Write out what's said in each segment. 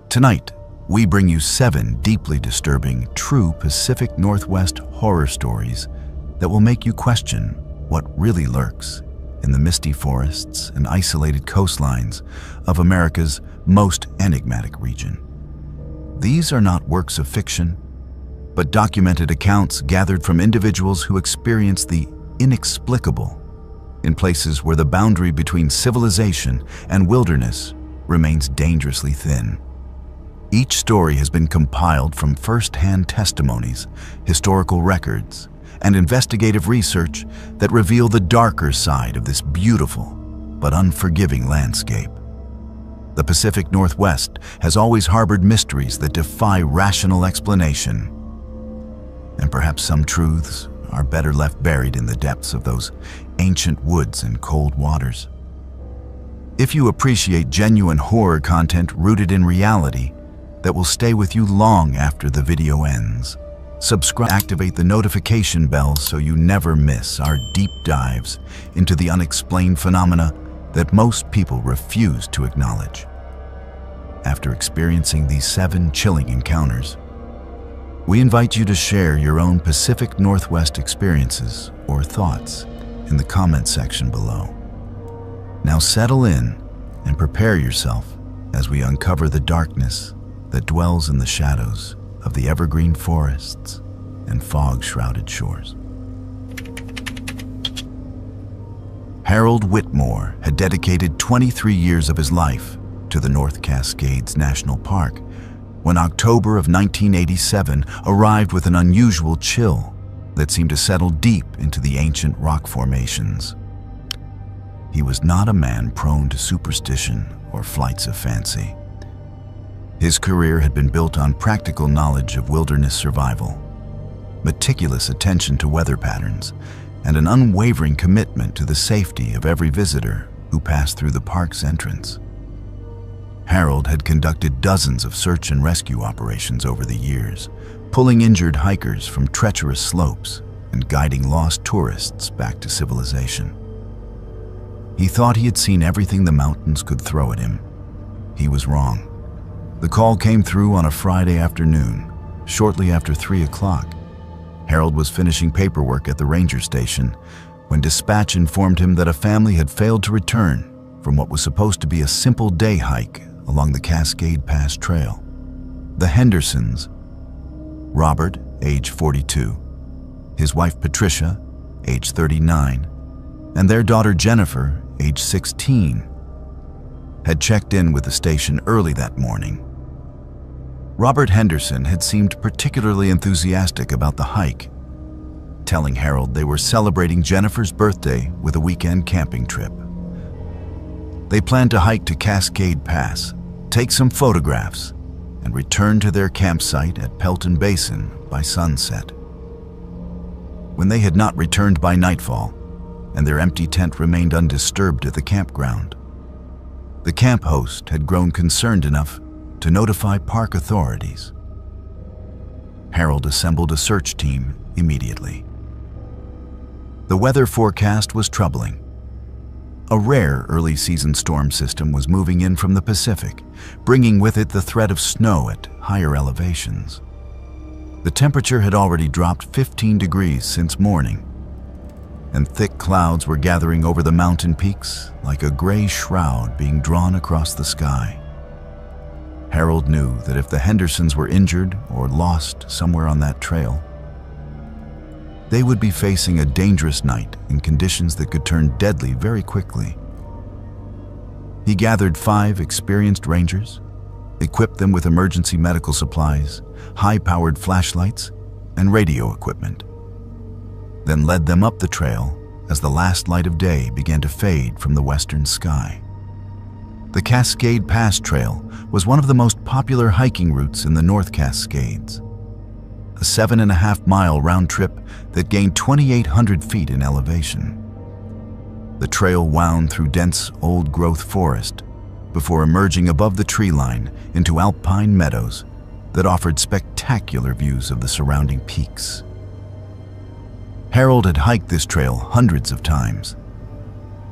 Tonight, we bring you 7 deeply disturbing, true Pacific Northwest horror stories that will make you question what really lurks in the misty forests and isolated coastlines of America's most enigmatic region. These are not works of fiction, but documented accounts gathered from individuals who experience the inexplicable in places where the boundary between civilization and wilderness remains dangerously thin. Each story has been compiled from first-hand testimonies, historical records, and investigative research that reveal the darker side of this beautiful but unforgiving landscape. The Pacific Northwest has always harbored mysteries that defy rational explanation, and perhaps some truths are better left buried in the depths of those ancient woods and cold waters. If you appreciate genuine horror content rooted in reality that will stay with you long after the video ends, subscribe, activate the notification bell so you never miss our deep dives into the unexplained phenomena that most people refuse to acknowledge. After experiencing these 7 chilling encounters, we invite you to share your own Pacific Northwest experiences or thoughts in the comment section below. Now settle in and prepare yourself as we uncover the darkness that dwells in the shadows of the evergreen forests and fog-shrouded shores. Harold Whitmore had dedicated 23 years of his life to the North Cascades National Park when October of 1987 arrived with an unusual chill that seemed to settle deep into the ancient rock formations. He was not a man prone to superstition or flights of fancy. His career had been built on practical knowledge of wilderness survival, meticulous attention to weather patterns, and an unwavering commitment to the safety of every visitor who passed through the park's entrance. Harold had conducted dozens of search and rescue operations over the years, pulling injured hikers from treacherous slopes and guiding lost tourists back to civilization. He thought he had seen everything the mountains could throw at him. He was wrong. The call came through on a Friday afternoon, shortly after 3 o'clock. Harold was finishing paperwork at the ranger station when dispatch informed him that a family had failed to return from what was supposed to be a simple day hike along the Cascade Pass Trail. The Hendersons, Robert, age 42, his wife Patricia, age 39, and their daughter Jennifer, age 16, had checked in with the station early that morning. Robert Henderson had seemed particularly enthusiastic about the hike, telling Harold they were celebrating Jennifer's birthday with a weekend camping trip. They planned to hike to Cascade Pass, take some photographs, and return to their campsite at Pelton Basin by sunset. When they had not returned by nightfall, and their empty tent remained undisturbed at the campground, the camp host had grown concerned enough to notify park authorities. Harold assembled a search team immediately. The weather forecast was troubling. A rare early-season storm system was moving in from the Pacific, bringing with it the threat of snow at higher elevations. The temperature had already dropped 15 degrees since morning, and thick clouds were gathering over the mountain peaks like a gray shroud being drawn across the sky. Harold knew that if the Hendersons were injured or lost somewhere on that trail, they would be facing a dangerous night in conditions that could turn deadly very quickly. He gathered 5 experienced rangers, equipped them with emergency medical supplies, high-powered flashlights, and radio equipment, then led them up the trail as the last light of day began to fade from the western sky. The Cascade Pass Trail was one of the most popular hiking routes in the North Cascades, a 7.5-mile round trip that gained 2,800 feet in elevation. The trail wound through dense old-growth forest before emerging above the tree line into alpine meadows that offered spectacular views of the surrounding peaks. Harold had hiked this trail hundreds of times.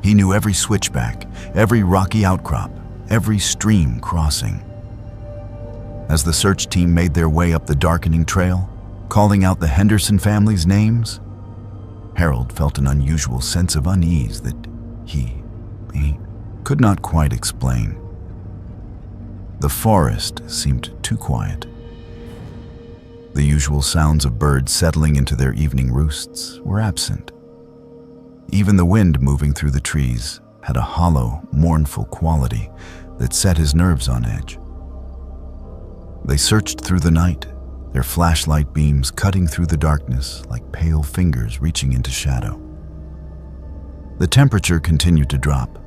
He knew every switchback, every rocky outcrop, every stream crossing. As the search team made their way up the darkening trail, calling out the Henderson family's names, Harold felt an unusual sense of unease that he could not quite explain. The forest seemed too quiet. The usual sounds of birds settling into their evening roosts were absent. Even the wind moving through the trees had a hollow, mournful quality that set his nerves on edge. They searched through the night, their flashlight beams cutting through the darkness like pale fingers reaching into shadow. The temperature continued to drop.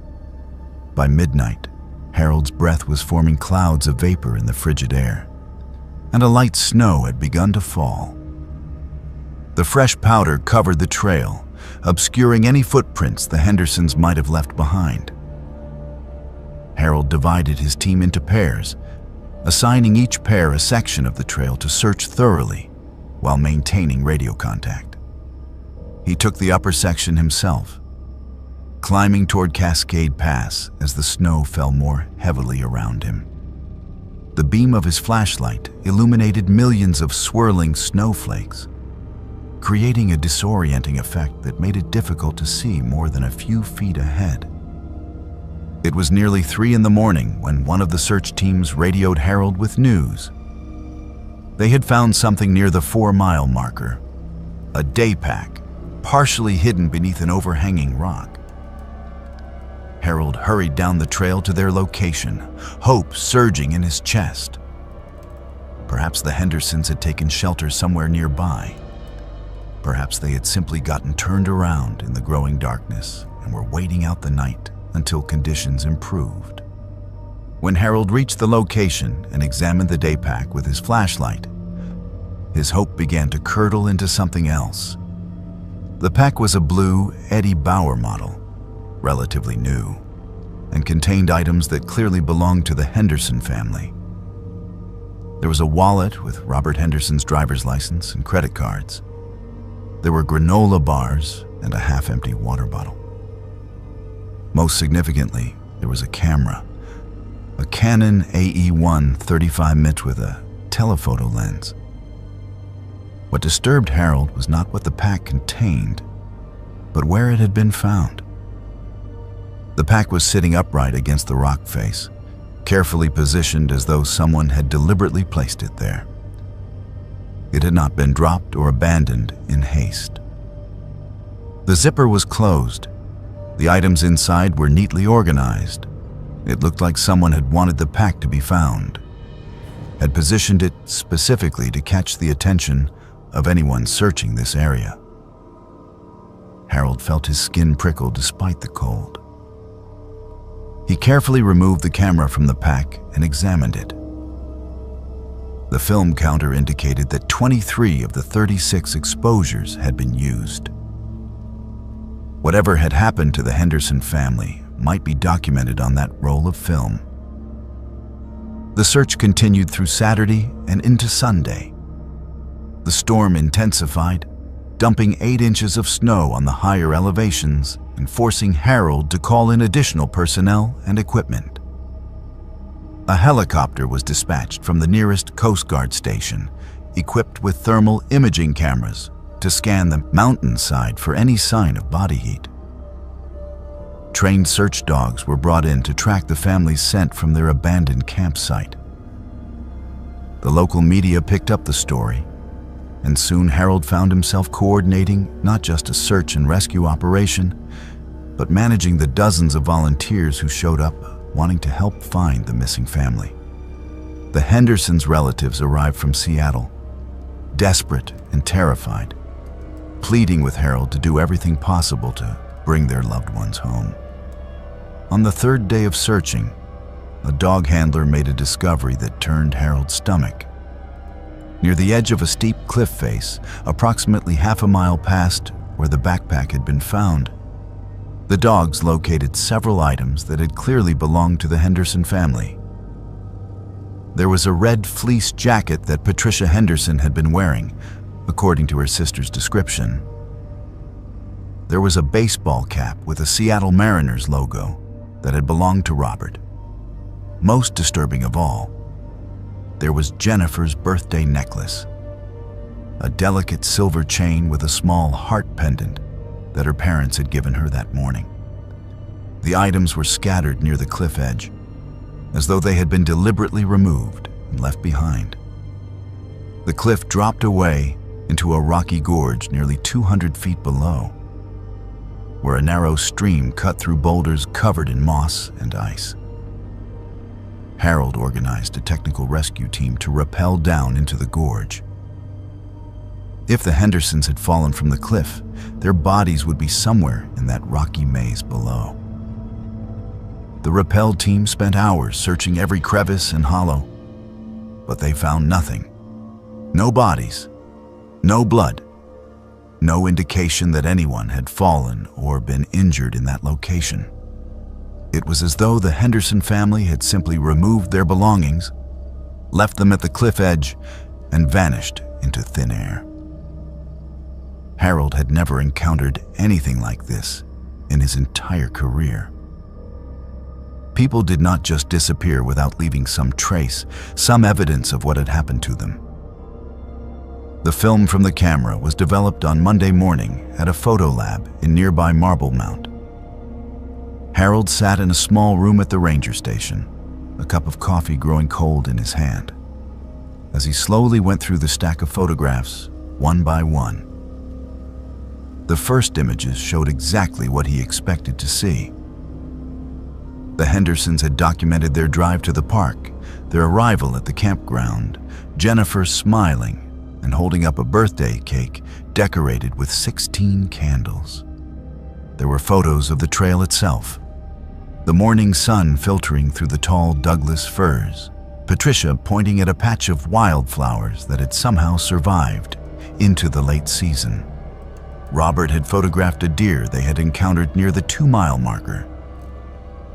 By midnight, Harold's breath was forming clouds of vapor in the frigid air, and a light snow had begun to fall. The fresh powder covered the trail, obscuring any footprints the Hendersons might have left behind. Harold divided his team into pairs, assigning each pair a section of the trail to search thoroughly while maintaining radio contact. He took the upper section himself, climbing toward Cascade Pass as the snow fell more heavily around him. The beam of his flashlight illuminated millions of swirling snowflakes, creating a disorienting effect that made it difficult to see more than a few feet ahead. It was nearly 3 in the morning when one of the search teams radioed Harold with news. They had found something near the 4-mile marker, a day pack, partially hidden beneath an overhanging rock. Harold hurried down the trail to their location, hope surging in his chest. Perhaps the Hendersons had taken shelter somewhere nearby. Perhaps they had simply gotten turned around in the growing darkness and were waiting out the night until conditions improved. When Harold reached the location and examined the day pack with his flashlight, his hope began to curdle into something else. The pack was a blue Eddie Bauer model, relatively new, and contained items that clearly belonged to the Henderson family. There was a wallet with Robert Henderson's driver's license and credit cards. There were granola bars and a half-empty water bottle. Most significantly, there was a camera, a Canon AE-1 35mm with a telephoto lens. What disturbed Harold was not what the pack contained, but where it had been found. The pack was sitting upright against the rock face, carefully positioned as though someone had deliberately placed it there. It had not been dropped or abandoned in haste. The zipper was closed. The items inside were neatly organized. It looked like someone had wanted the pack to be found, had positioned it specifically to catch the attention of anyone searching this area. Harold felt his skin prickle despite the cold. He carefully removed the camera from the pack and examined it. The film counter indicated that 23 of the 36 exposures had been used. Whatever had happened to the Henderson family might be documented on that roll of film. The search continued through Saturday and into Sunday. The storm intensified, dumping 8 inches of snow on the higher elevations and forcing Harold to call in additional personnel and equipment. A helicopter was dispatched from the nearest Coast Guard station, equipped with thermal imaging cameras to scan the mountainside for any sign of body heat. Trained search dogs were brought in to track the family's scent from their abandoned campsite. The local media picked up the story, and soon Harold found himself coordinating not just a search and rescue operation, but managing the dozens of volunteers who showed up wanting to help find the missing family. The Hendersons' relatives arrived from Seattle, desperate and terrified, pleading with Harold to do everything possible to bring their loved ones home. On the 3rd day of searching, a dog handler made a discovery that turned Harold's stomach. Near the edge of a steep cliff face, approximately half a mile past where the backpack had been found, the dogs located several items that had clearly belonged to the Henderson family. There was a red fleece jacket that Patricia Henderson had been wearing, according to her sister's description. There was a baseball cap with a Seattle Mariners logo that had belonged to Robert. Most disturbing of all, there was Jennifer's birthday necklace, a delicate silver chain with a small heart pendant that her parents had given her that morning. The items were scattered near the cliff edge, as though they had been deliberately removed and left behind. The cliff dropped away into a rocky gorge nearly 200 feet below, where a narrow stream cut through boulders covered in moss and ice. Harold organized a technical rescue team to rappel down into the gorge. If the Hendersons had fallen from the cliff, their bodies would be somewhere in that rocky maze below. The rappel team spent hours searching every crevice and hollow, but they found nothing. No bodies, no blood, no indication that anyone had fallen or been injured in that location. It was as though the Henderson family had simply removed their belongings, left them at the cliff edge, and vanished into thin air. Harold had never encountered anything like this in his entire career. People did not just disappear without leaving some trace, some evidence of what had happened to them. The film from the camera was developed on Monday morning at a photo lab in nearby Marble Mount. Harold sat in a small room at the ranger station, a cup of coffee growing cold in his hand, as he slowly went through the stack of photographs, one by one. The first images showed exactly what he expected to see. The Hendersons had documented their drive to the park, their arrival at the campground, Jennifer smiling and holding up a birthday cake decorated with 16 candles. There were photos of the trail itself, the morning sun filtering through the tall Douglas firs, Patricia pointing at a patch of wildflowers that had somehow survived into the late season. Robert had photographed a deer they had encountered near the 2-mile marker.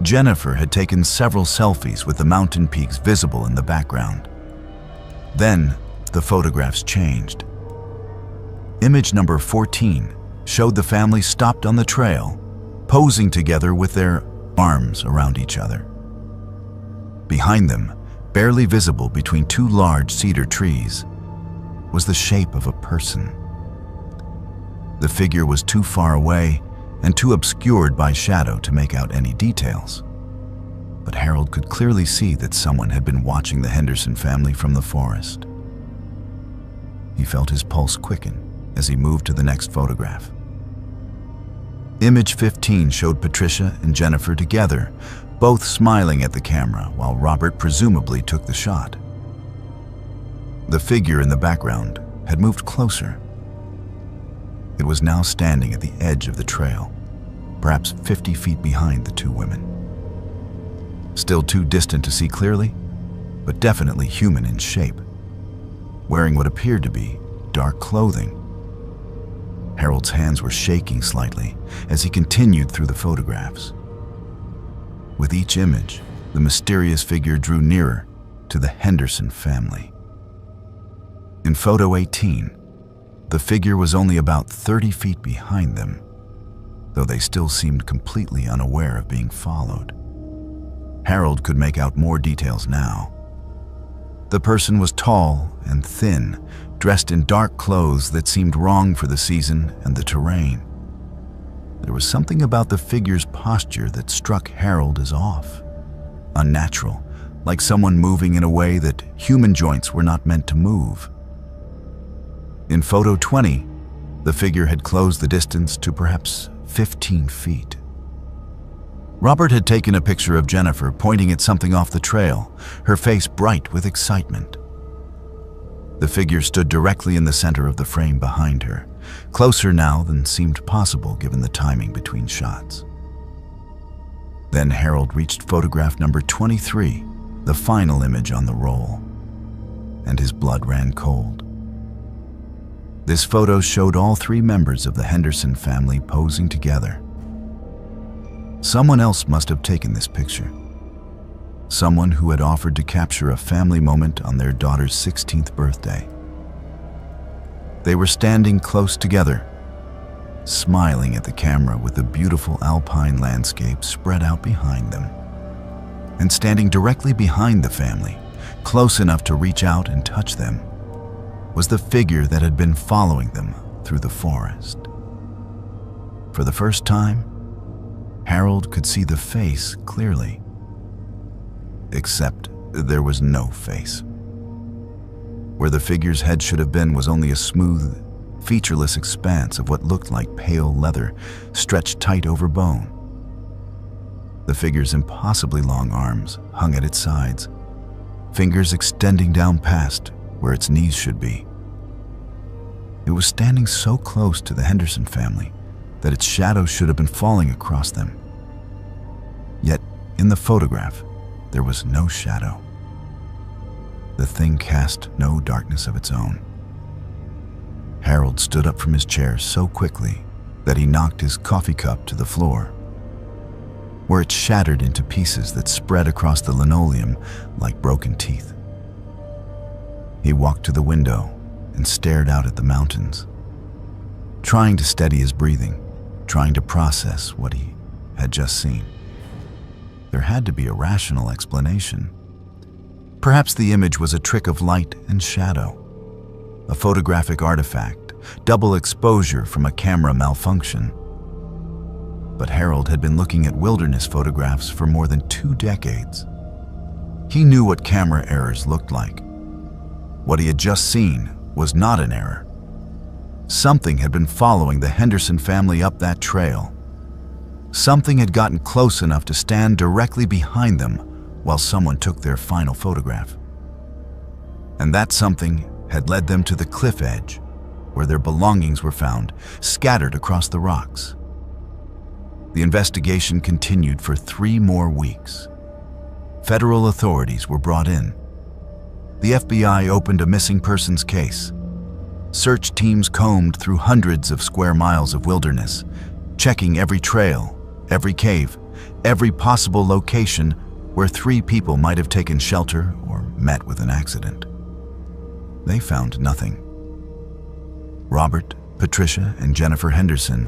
Jennifer had taken several selfies with the mountain peaks visible in the background. Then, the photographs changed. Image number 14 showed the family stopped on the trail, posing together with their arms around each other. Behind them, barely visible between 2 large cedar trees, was the shape of a person. The figure was too far away and too obscured by shadow to make out any details. But Harold could clearly see that someone had been watching the Henderson family from the forest. He felt his pulse quicken as he moved to the next photograph. Image 15 showed Patricia and Jennifer together, both smiling at the camera while Robert presumably took the shot. The figure in the background had moved closer. It was now standing at the edge of the trail, perhaps 50 feet behind the 2 women. Still too distant to see clearly, but definitely human in shape, wearing what appeared to be dark clothing. Harold's hands were shaking slightly as he continued through the photographs. With each image, the mysterious figure drew nearer to the Henderson family. In photo 18, the figure was only about 30 feet behind them, though they still seemed completely unaware of being followed. Harold could make out more details now. The person was tall and thin, dressed in dark clothes that seemed wrong for the season and the terrain. There was something about the figure's posture that struck Harold as off, unnatural, like someone moving in a way that human joints were not meant to move. In photo 20, the figure had closed the distance to perhaps 15 feet. Robert had taken a picture of Jennifer pointing at something off the trail, her face bright with excitement. The figure stood directly in the center of the frame behind her, closer now than seemed possible given the timing between shots. Then Harold reached photograph number 23, the final image on the roll, and his blood ran cold. This photo showed all 3 members of the Henderson family posing together. Someone else must have taken this picture. Someone who had offered to capture a family moment on their daughter's 16th birthday. They were standing close together, smiling at the camera with the beautiful alpine landscape spread out behind them. And standing directly behind the family, close enough to reach out and touch them, was the figure that had been following them through the forest. For the first time, Harold could see the face clearly. Except there was no face. Where the figure's head should have been was only a smooth, featureless expanse of what looked like pale leather stretched tight over bone. The figure's impossibly long arms hung at its sides, fingers extending down past where its knees should be. It was standing so close to the Henderson family that its shadow should have been falling across them. Yet, in the photograph, there was no shadow. The thing cast no darkness of its own. Harold stood up from his chair so quickly that he knocked his coffee cup to the floor, where it shattered into pieces that spread across the linoleum like broken teeth. He walked to the window and stared out at the mountains, trying to steady his breathing, trying to process what he had just seen. There had to be a rational explanation. Perhaps the image was a trick of light and shadow, a photographic artifact, double exposure from a camera malfunction. But Harold had been looking at wilderness photographs for more than 2 decades. He knew what camera errors looked like. What he had just seen was not an error. Something had been following the Henderson family up that trail. Something had gotten close enough to stand directly behind them while someone took their final photograph. And that something had led them to the cliff edge, where their belongings were found, scattered across the rocks. The investigation continued for 3 more weeks. Federal authorities were brought in. The FBI opened a missing persons case. Search teams combed through hundreds of square miles of wilderness, checking every trail, every cave, every possible location where 3 people might have taken shelter or met with an accident. They found nothing. Robert, Patricia, and Jennifer Henderson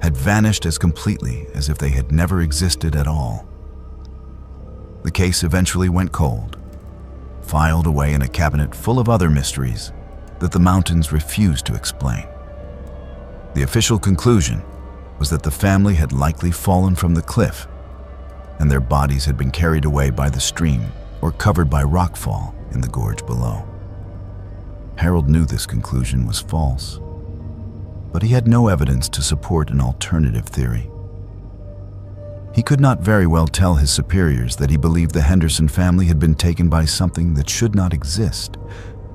had vanished as completely as if they had never existed at all. The case eventually went cold, filed away in a cabinet full of other mysteries that the mountains refused to explain. The official conclusion was that the family had likely fallen from the cliff, and their bodies had been carried away by the stream or covered by rockfall in the gorge below. Harold knew this conclusion was false, but he had no evidence to support an alternative theory. He could not very well tell his superiors that he believed the Henderson family had been taken by something that should not exist,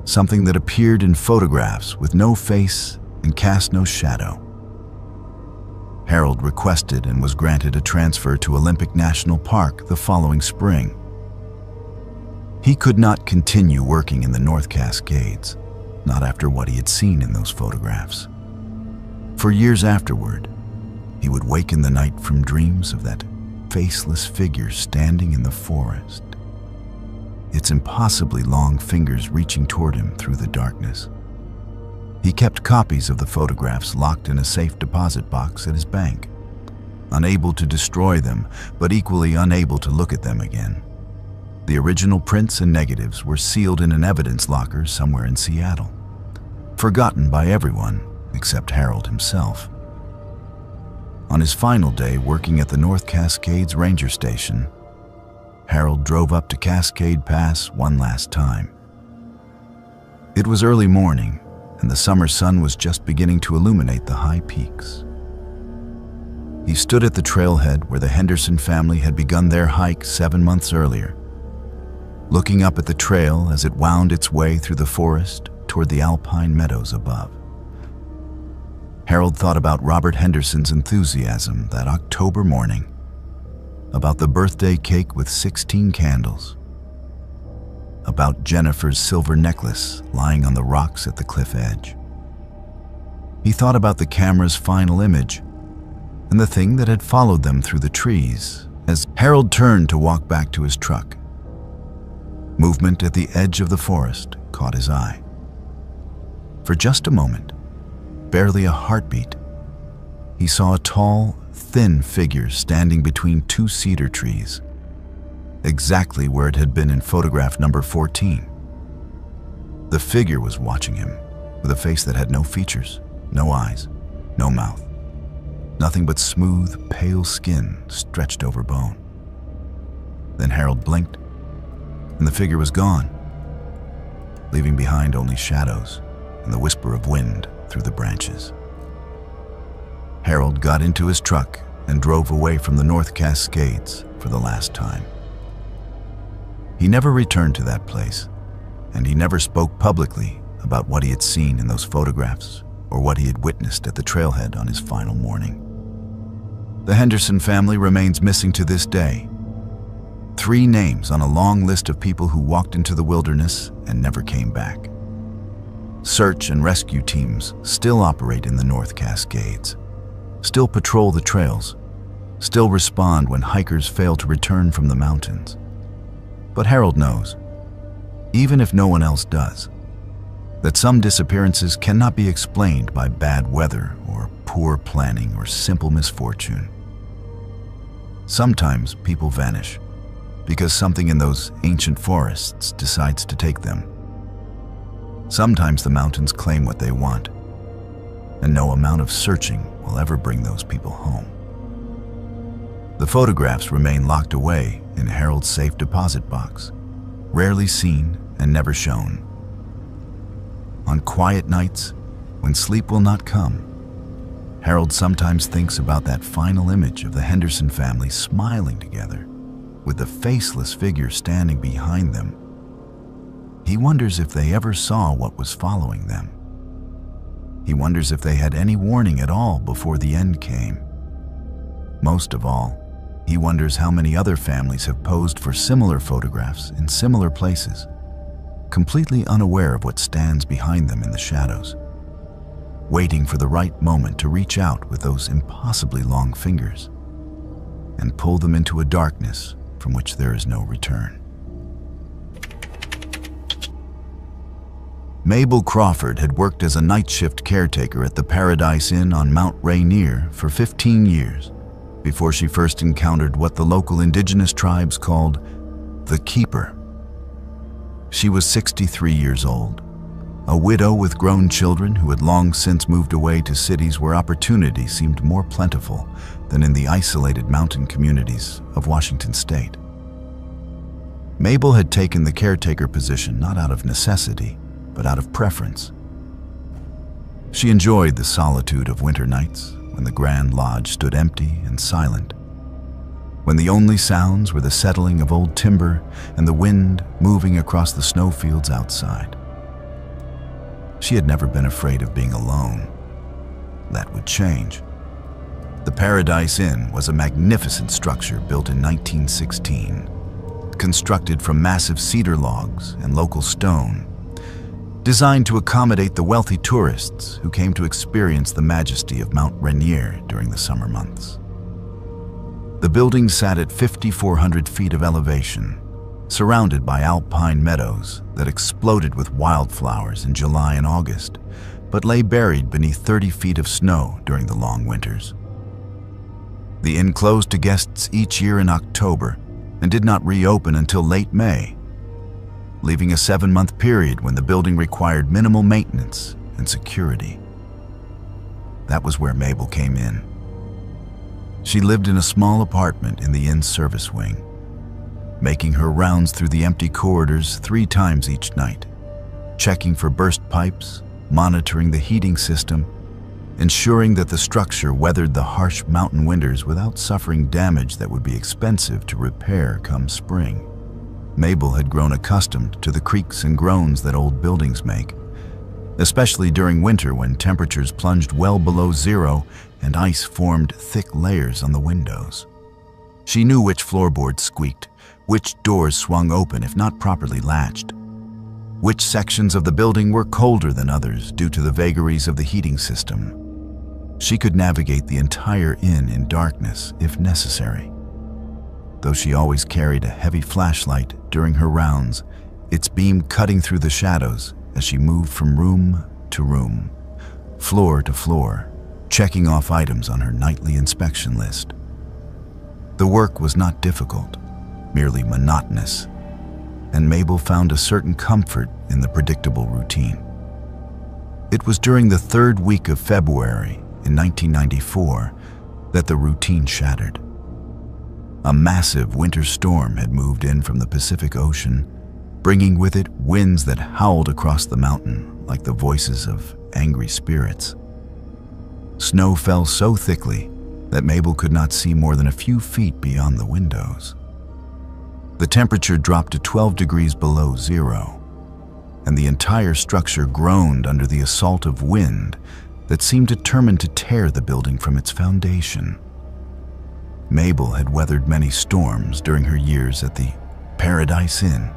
something that appeared in photographs with no face and cast no shadow. Harold requested and was granted a transfer to Olympic National Park the following spring. He could not continue working in the North Cascades, not after what he had seen in those photographs. For years afterward, he would wake in the night from dreams of that faceless figure standing in the forest, its impossibly long fingers reaching toward him through the darkness. He kept copies of the photographs locked in a safe deposit box at his bank, unable to destroy them, but equally unable to look at them again. The original prints and negatives were sealed in an evidence locker somewhere in Seattle, forgotten by everyone except Harold himself. On his final day working at the North Cascades Ranger Station, Harold drove up to Cascade Pass one last time. It was early morning, and the summer sun was just beginning to illuminate the high peaks. He stood at the trailhead where the Henderson family had begun their hike 7 months earlier, looking up at the trail as it wound its way through the forest toward the alpine meadows above. Harold thought about Robert Henderson's enthusiasm that October morning, about the birthday cake with 16 candles, about Jennifer's silver necklace lying on the rocks at the cliff edge. He thought about the camera's final image and the thing that had followed them through the trees as Harold turned to walk back to his truck. Movement at the edge of the forest caught his eye. For just a moment, barely a heartbeat, he saw a tall, thin figure standing between 2 cedar trees. exactly where it had been in photograph number 14. The figure was watching him, with a face that had no features, no eyes, no mouth. Nothing but smooth, pale skin stretched over bone. Then Harold blinked, and the figure was gone, leaving behind only shadows and the whisper of wind through the branches. Harold got into his truck and drove away from the North Cascades for the last time. He never returned to that place, and he never spoke publicly about what he had seen in those photographs or what he had witnessed at the trailhead on his final morning. The Henderson family remains missing to this day. 3 names on a long list of people who walked into the wilderness and never came back. Search and rescue teams still operate in the North Cascades, still patrol the trails, still respond when hikers fail to return from the mountains. But Harold knows, even if no one else does, that some disappearances cannot be explained by bad weather or poor planning or simple misfortune. Sometimes people vanish because something in those ancient forests decides to take them. Sometimes the mountains claim what they want, and no amount of searching will ever bring those people home. The photographs remain locked away in Harold's safe deposit box, rarely seen and never shown. On quiet nights, when sleep will not come, Harold sometimes thinks about that final image of the Henderson family smiling together, with the faceless figure standing behind them. He wonders if they ever saw what was following them. He wonders if they had any warning at all before the end came. Most of all, he wonders how many other families have posed for similar photographs in similar places, completely unaware of what stands behind them in the shadows, waiting for the right moment to reach out with those impossibly long fingers and pull them into a darkness from which there is no return. Mabel Crawford had worked as a night shift caretaker at the Paradise Inn on Mount Rainier for 15 years before she first encountered what the local indigenous tribes called the Keeper. She was 63 years old, a widow with grown children who had long since moved away to cities where opportunity seemed more plentiful than in the isolated mountain communities of Washington state. Mabel had taken the caretaker position not out of necessity, but out of preference. She enjoyed the solitude of winter nights when the Grand Lodge stood empty and silent, when the only sounds were the settling of old timber and the wind moving across the snowfields outside. She had never been afraid of being alone. That would change. The Paradise Inn was a magnificent structure built in 1916, constructed from massive cedar logs and local stone, designed to accommodate the wealthy tourists who came to experience the majesty of Mount Rainier during the summer months. The building sat at 5,400 feet of elevation, surrounded by alpine meadows that exploded with wildflowers in July and August, but lay buried beneath 30 feet of snow during the long winters. The inn closed to guests each year in October and did not reopen until late May, leaving a 7-month period when the building required minimal maintenance and security. That was where Mabel came in. She lived in a small apartment in the inn's service wing, making her rounds through the empty corridors 3 times each night, checking for burst pipes, monitoring the heating system, ensuring that the structure weathered the harsh mountain winters without suffering damage that would be expensive to repair come spring. Mabel had grown accustomed to the creaks and groans that old buildings make, especially during winter when temperatures plunged well below zero and ice formed thick layers on the windows. She knew which floorboards squeaked, which doors swung open if not properly latched, which sections of the building were colder than others due to the vagaries of the heating system. She could navigate the entire inn in darkness if necessary. Though she always carried a heavy flashlight during her rounds, its beam cutting through the shadows as she moved from room to room, floor to floor, checking off items on her nightly inspection list. The work was not difficult. merely monotonous, and Mabel found a certain comfort in the predictable routine. It was during the third week of February in 1994 that the routine shattered. A massive winter storm had moved in from the Pacific Ocean, bringing with it winds that howled across the mountain like the voices of angry spirits. Snow fell so thickly that Mabel could not see more than a few feet beyond the windows. The temperature dropped to 12 degrees below zero, and the entire structure groaned under the assault of wind that seemed determined to tear the building from its foundation. Mabel had weathered many storms during her years at the Paradise Inn,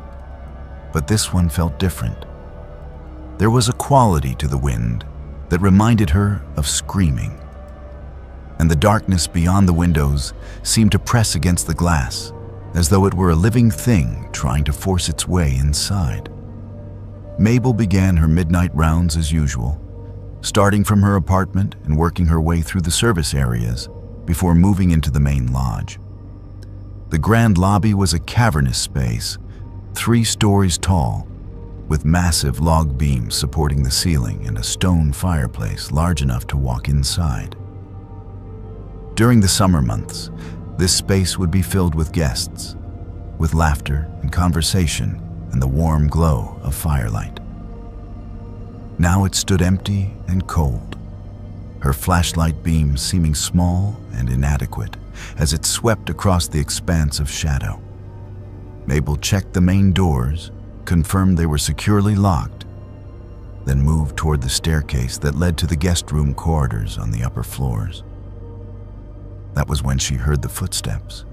but this one felt different. There was a quality to the wind that reminded her of screaming, and the darkness beyond the windows seemed to press against the glass as though it were a living thing trying to force its way inside. Mabel began her midnight rounds as usual, starting from her apartment and working her way through the service areas before moving into the main lodge. The grand lobby was a cavernous space, 3 stories tall, with massive log beams supporting the ceiling and a stone fireplace large enough to walk inside. During the summer months, this space would be filled with guests, with laughter and conversation and the warm glow of firelight. Now it stood empty and cold, her flashlight beams seeming small and inadequate as it swept across the expanse of shadow. Mabel checked the main doors, confirmed they were securely locked, then moved toward the staircase that led to the guest room corridors on the upper floors. That was when she heard the footsteps.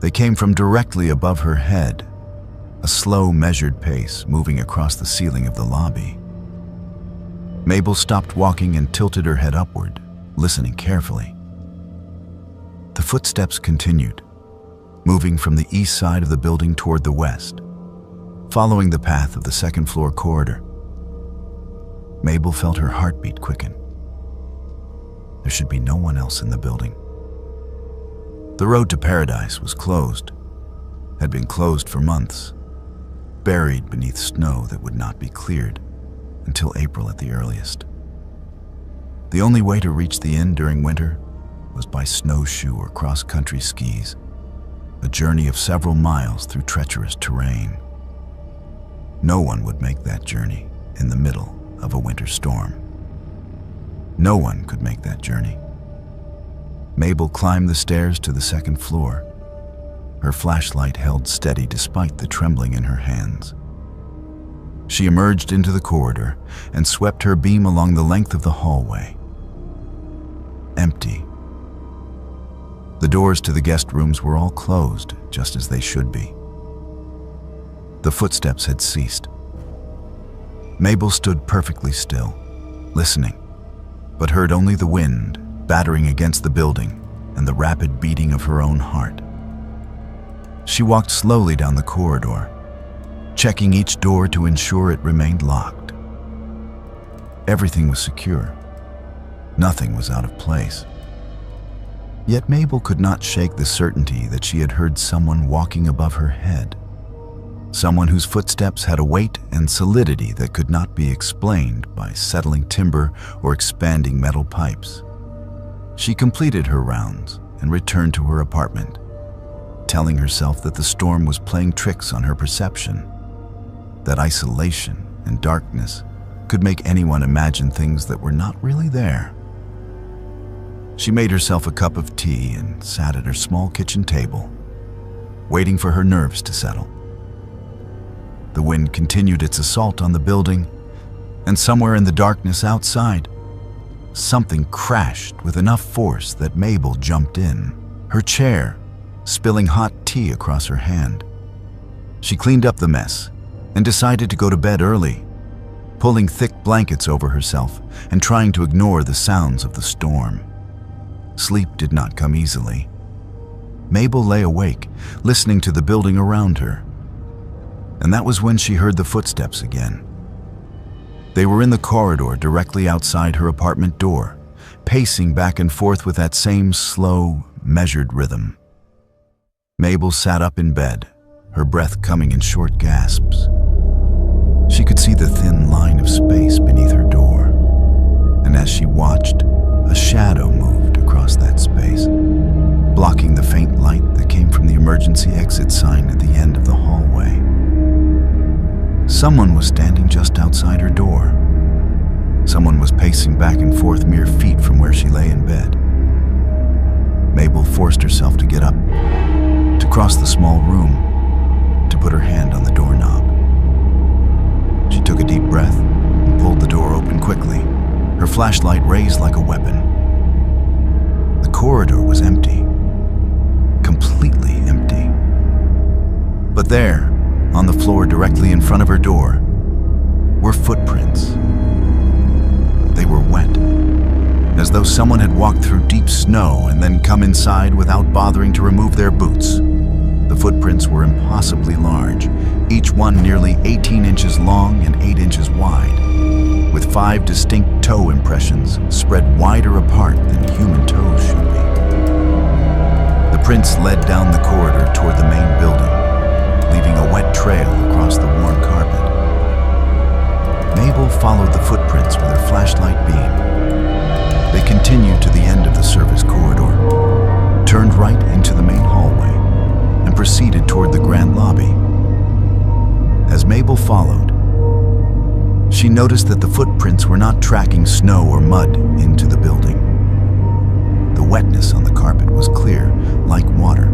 They came from directly above her head, a slow, measured pace moving across the ceiling of the lobby. Mabel stopped walking and tilted her head upward, listening carefully. The footsteps continued, moving from the east side of the building toward the west, following the path of the second-floor corridor. Mabel felt her heartbeat quicken. There should be no one else in the building. The road to paradise was closed, had been closed for months, buried beneath snow that would not be cleared until April at the earliest. The only way to reach the inn during winter was by snowshoe or cross-country skis, a journey of several miles through treacherous terrain. No one would make that journey in the middle of a winter storm. No one could make that journey. Mabel climbed the stairs to the second floor, her flashlight held steady despite the trembling in her hands. She emerged into the corridor and swept her beam along the length of the hallway. Empty. The doors to the guest rooms were all closed, just as they should be. The footsteps had ceased. Mabel stood perfectly still, listening, but heard only the wind battering against the building and the rapid beating of her own heart. She walked slowly down the corridor, checking each door to ensure it remained locked. Everything was secure. Nothing was out of place. Yet Mabel could not shake the certainty that she had heard someone walking above her head, someone whose footsteps had a weight and solidity that could not be explained by settling timber or expanding metal pipes. She completed her rounds and returned to her apartment, telling herself that the storm was playing tricks on her perception, that isolation and darkness could make anyone imagine things that were not really there. She made herself a cup of tea and sat at her small kitchen table, waiting for her nerves to settle. The wind continued its assault on the building, and somewhere in the darkness outside, something crashed with enough force that Mabel jumped in, her chair spilling hot tea across her hand. She cleaned up the mess and decided to go to bed early, pulling thick blankets over herself and trying to ignore the sounds of the storm. Sleep did not come easily. Mabel lay awake, listening to the building around her. And that was when she heard the footsteps again. They were in the corridor directly outside her apartment door, pacing back and forth with that same slow, measured rhythm. Mabel sat up in bed, her breath coming in short gasps. She could see the thin line of space beneath her door, and as she watched, a shadow moved across that space, blocking the faint light that came from the emergency exit sign at the end of the hallway. Someone was standing just outside her door. Someone was pacing back and forth mere feet from where she lay in bed. Mabel forced herself to get up, to cross the small room, to put her hand on the doorknob. She took a deep breath and pulled the door open quickly, her flashlight raised like a weapon. The corridor was empty, completely empty. But there, on the floor directly in front of her door, were footprints. They were wet, as though someone had walked through deep snow and then come inside without bothering to remove their boots. The footprints were impossibly large, each one nearly 18 inches long and 8 inches wide, with 5 distinct toe impressions spread wider apart than human toes should be. The prints led down the corridor toward the main building, leaving a wet trail across the worn carpet. Mabel followed the footprints with her flashlight beam. They continued to the end of the service corridor, turned right into the main hallway, and proceeded toward the grand lobby. As Mabel followed, she noticed that the footprints were not tracking snow or mud into the building. The wetness on the carpet was clear, like water,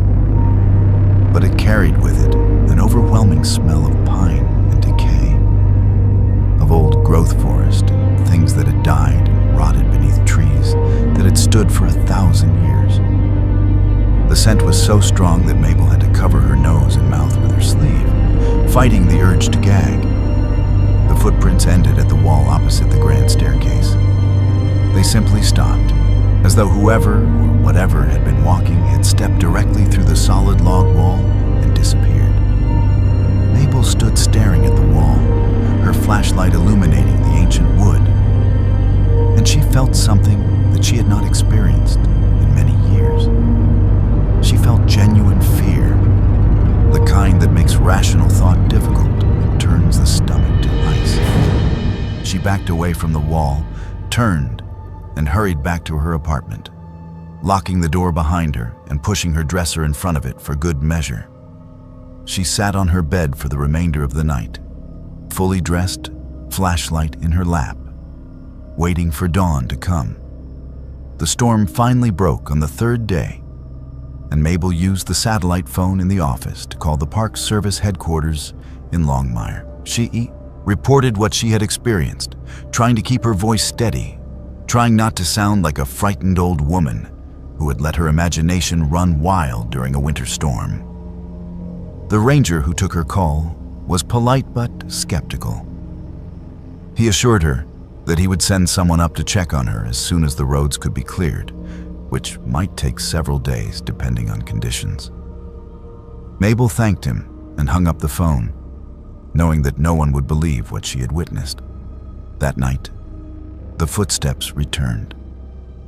but it carried with it an overwhelming smell of pine and decay, of old growth forest and things that had died and rotted beneath trees that had stood for 1,000 years. The scent was so strong that Mabel had to cover her nose and mouth with her sleeve, fighting the urge to gag. The footprints ended at the wall opposite the grand staircase. They simply stopped, as though whoever or whatever had been walking had stepped directly through the solid log wall and disappeared. Mabel stood staring at the wall, her flashlight illuminating the ancient wood, and she felt something that she had not experienced in many years. She felt genuine fear, the kind that makes rational thought difficult and turns the stomach to ice. She backed away from the wall, turned, and hurried back to her apartment, locking the door behind her and pushing her dresser in front of it for good measure. She sat on her bed for the remainder of the night, fully dressed, flashlight in her lap, waiting for dawn to come. The storm finally broke on the third day, and Mabel used the satellite phone in the office to call the Park Service headquarters in Longmire. She reported what she had experienced, trying to keep her voice steady, trying not to sound like a frightened old woman who had let her imagination run wild during a winter storm. The ranger who took her call was polite but skeptical. He assured her that he would send someone up to check on her as soon as the roads could be cleared, which might take several days depending on conditions. Mabel thanked him and hung up the phone, knowing that no one would believe what she had witnessed. That night, the footsteps returned.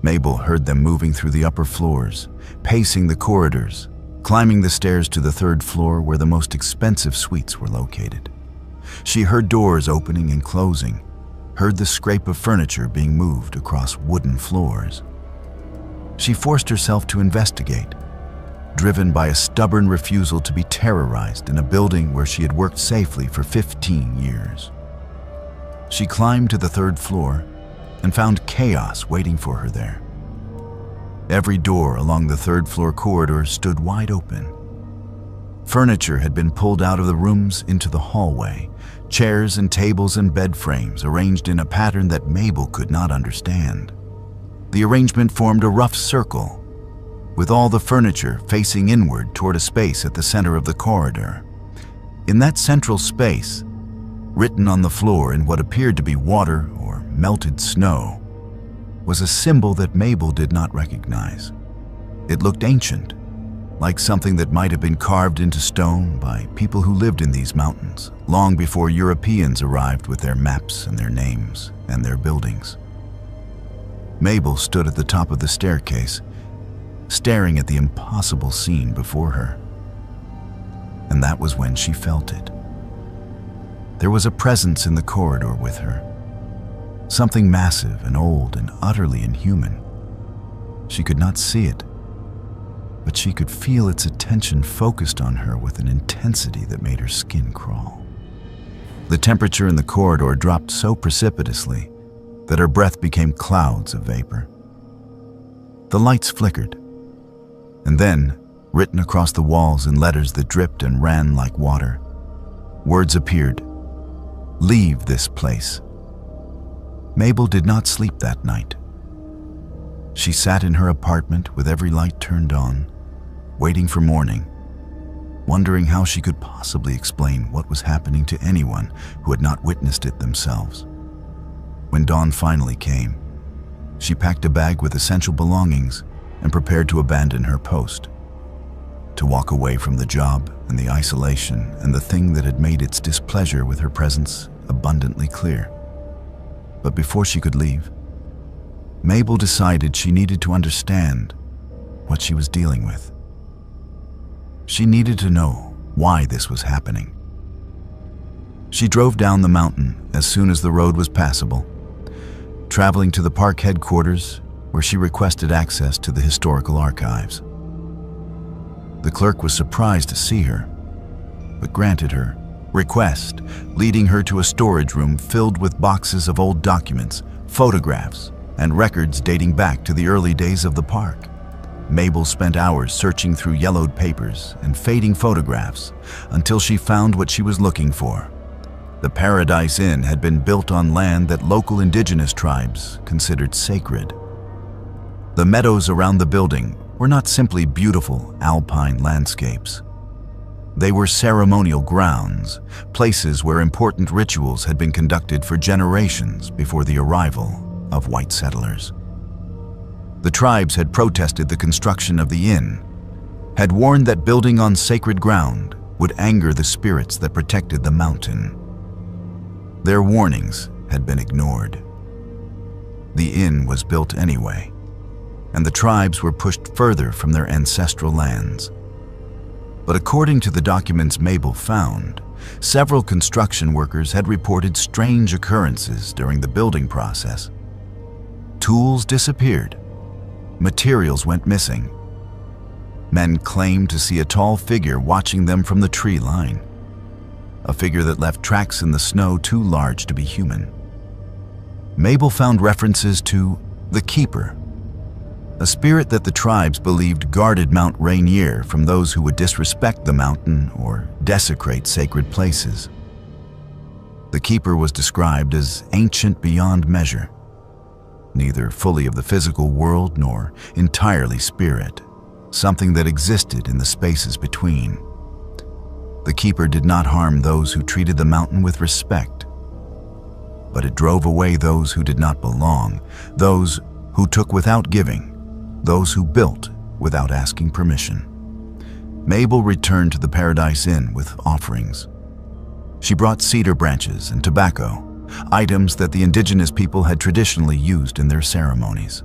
Mabel heard them moving through the upper floors, pacing the corridors, climbing the stairs to the 3rd floor where the most expensive suites were located. She heard doors opening and closing, heard the scrape of furniture being moved across wooden floors. She forced herself to investigate, driven by a stubborn refusal to be terrorized in a building where she had worked safely for 15 years. She climbed to the 3rd floor and found chaos waiting for her there. Every door along the 3rd floor corridor stood wide open. Furniture had been pulled out of the rooms into the hallway, chairs and tables and bed frames arranged in a pattern that Mabel could not understand. The arrangement formed a rough circle, with all the furniture facing inward toward a space at the center of the corridor. In that central space, written on the floor in what appeared to be water or melted snow, was a symbol that Mabel did not recognize. It looked ancient, like something that might have been carved into stone by people who lived in these mountains long before Europeans arrived with their maps and their names and their buildings. Mabel stood at the top of the staircase, staring at the impossible scene before her. and that was when she felt it. There was a presence in the corridor with her, something massive and old and utterly inhuman. She could not see it, but she could feel its attention focused on her with an intensity that made her skin crawl. The temperature in the corridor dropped so precipitously that her breath became clouds of vapor. The lights flickered, and then, written across the walls in letters that dripped and ran like water, words appeared: "Leave this place." Mabel did not sleep that night. She sat in her apartment with every light turned on, waiting for morning, wondering how she could possibly explain what was happening to anyone who had not witnessed it themselves. When dawn finally came, she packed a bag with essential belongings and prepared to abandon her post, to walk away from the job and the isolation and the thing that had made its displeasure with her presence abundantly clear. But before she could leave, Mabel decided she needed to understand what she was dealing with. She needed to know why this was happening. She drove down the mountain as soon as the road was passable, traveling to the park headquarters where she requested access to the historical archives. The clerk was surprised to see her, but granted her request, leading her to a storage room filled with boxes of old documents, photographs, and records dating back to the early days of the park. Mabel spent hours searching through yellowed papers and fading photographs until she found what she was looking for. The Paradise Inn had been built on land that local indigenous tribes considered sacred. The meadows around the building were not simply beautiful alpine landscapes. They were ceremonial grounds, places where important rituals had been conducted for generations before the arrival of white settlers. The tribes had protested the construction of the inn, had warned that building on sacred ground would anger the spirits that protected the mountain. Their warnings had been ignored. The inn was built anyway, and the tribes were pushed further from their ancestral lands. But according to the documents Mabel found, several construction workers had reported strange occurrences during the building process. Tools disappeared. Materials went missing. Men claimed to see a tall figure watching them from the tree line, a figure that left tracks in the snow too large to be human. Mabel found references to the Keeper, a spirit that the tribes believed guarded Mount Rainier from those who would disrespect the mountain or desecrate sacred places. The Keeper was described as ancient beyond measure, neither fully of the physical world nor entirely spirit, something that existed in the spaces between. The Keeper did not harm those who treated the mountain with respect, but it drove away those who did not belong, those who took without giving, those who built without asking permission. Mabel returned to the Paradise Inn with offerings. She brought cedar branches and tobacco, items that the indigenous people had traditionally used in their ceremonies.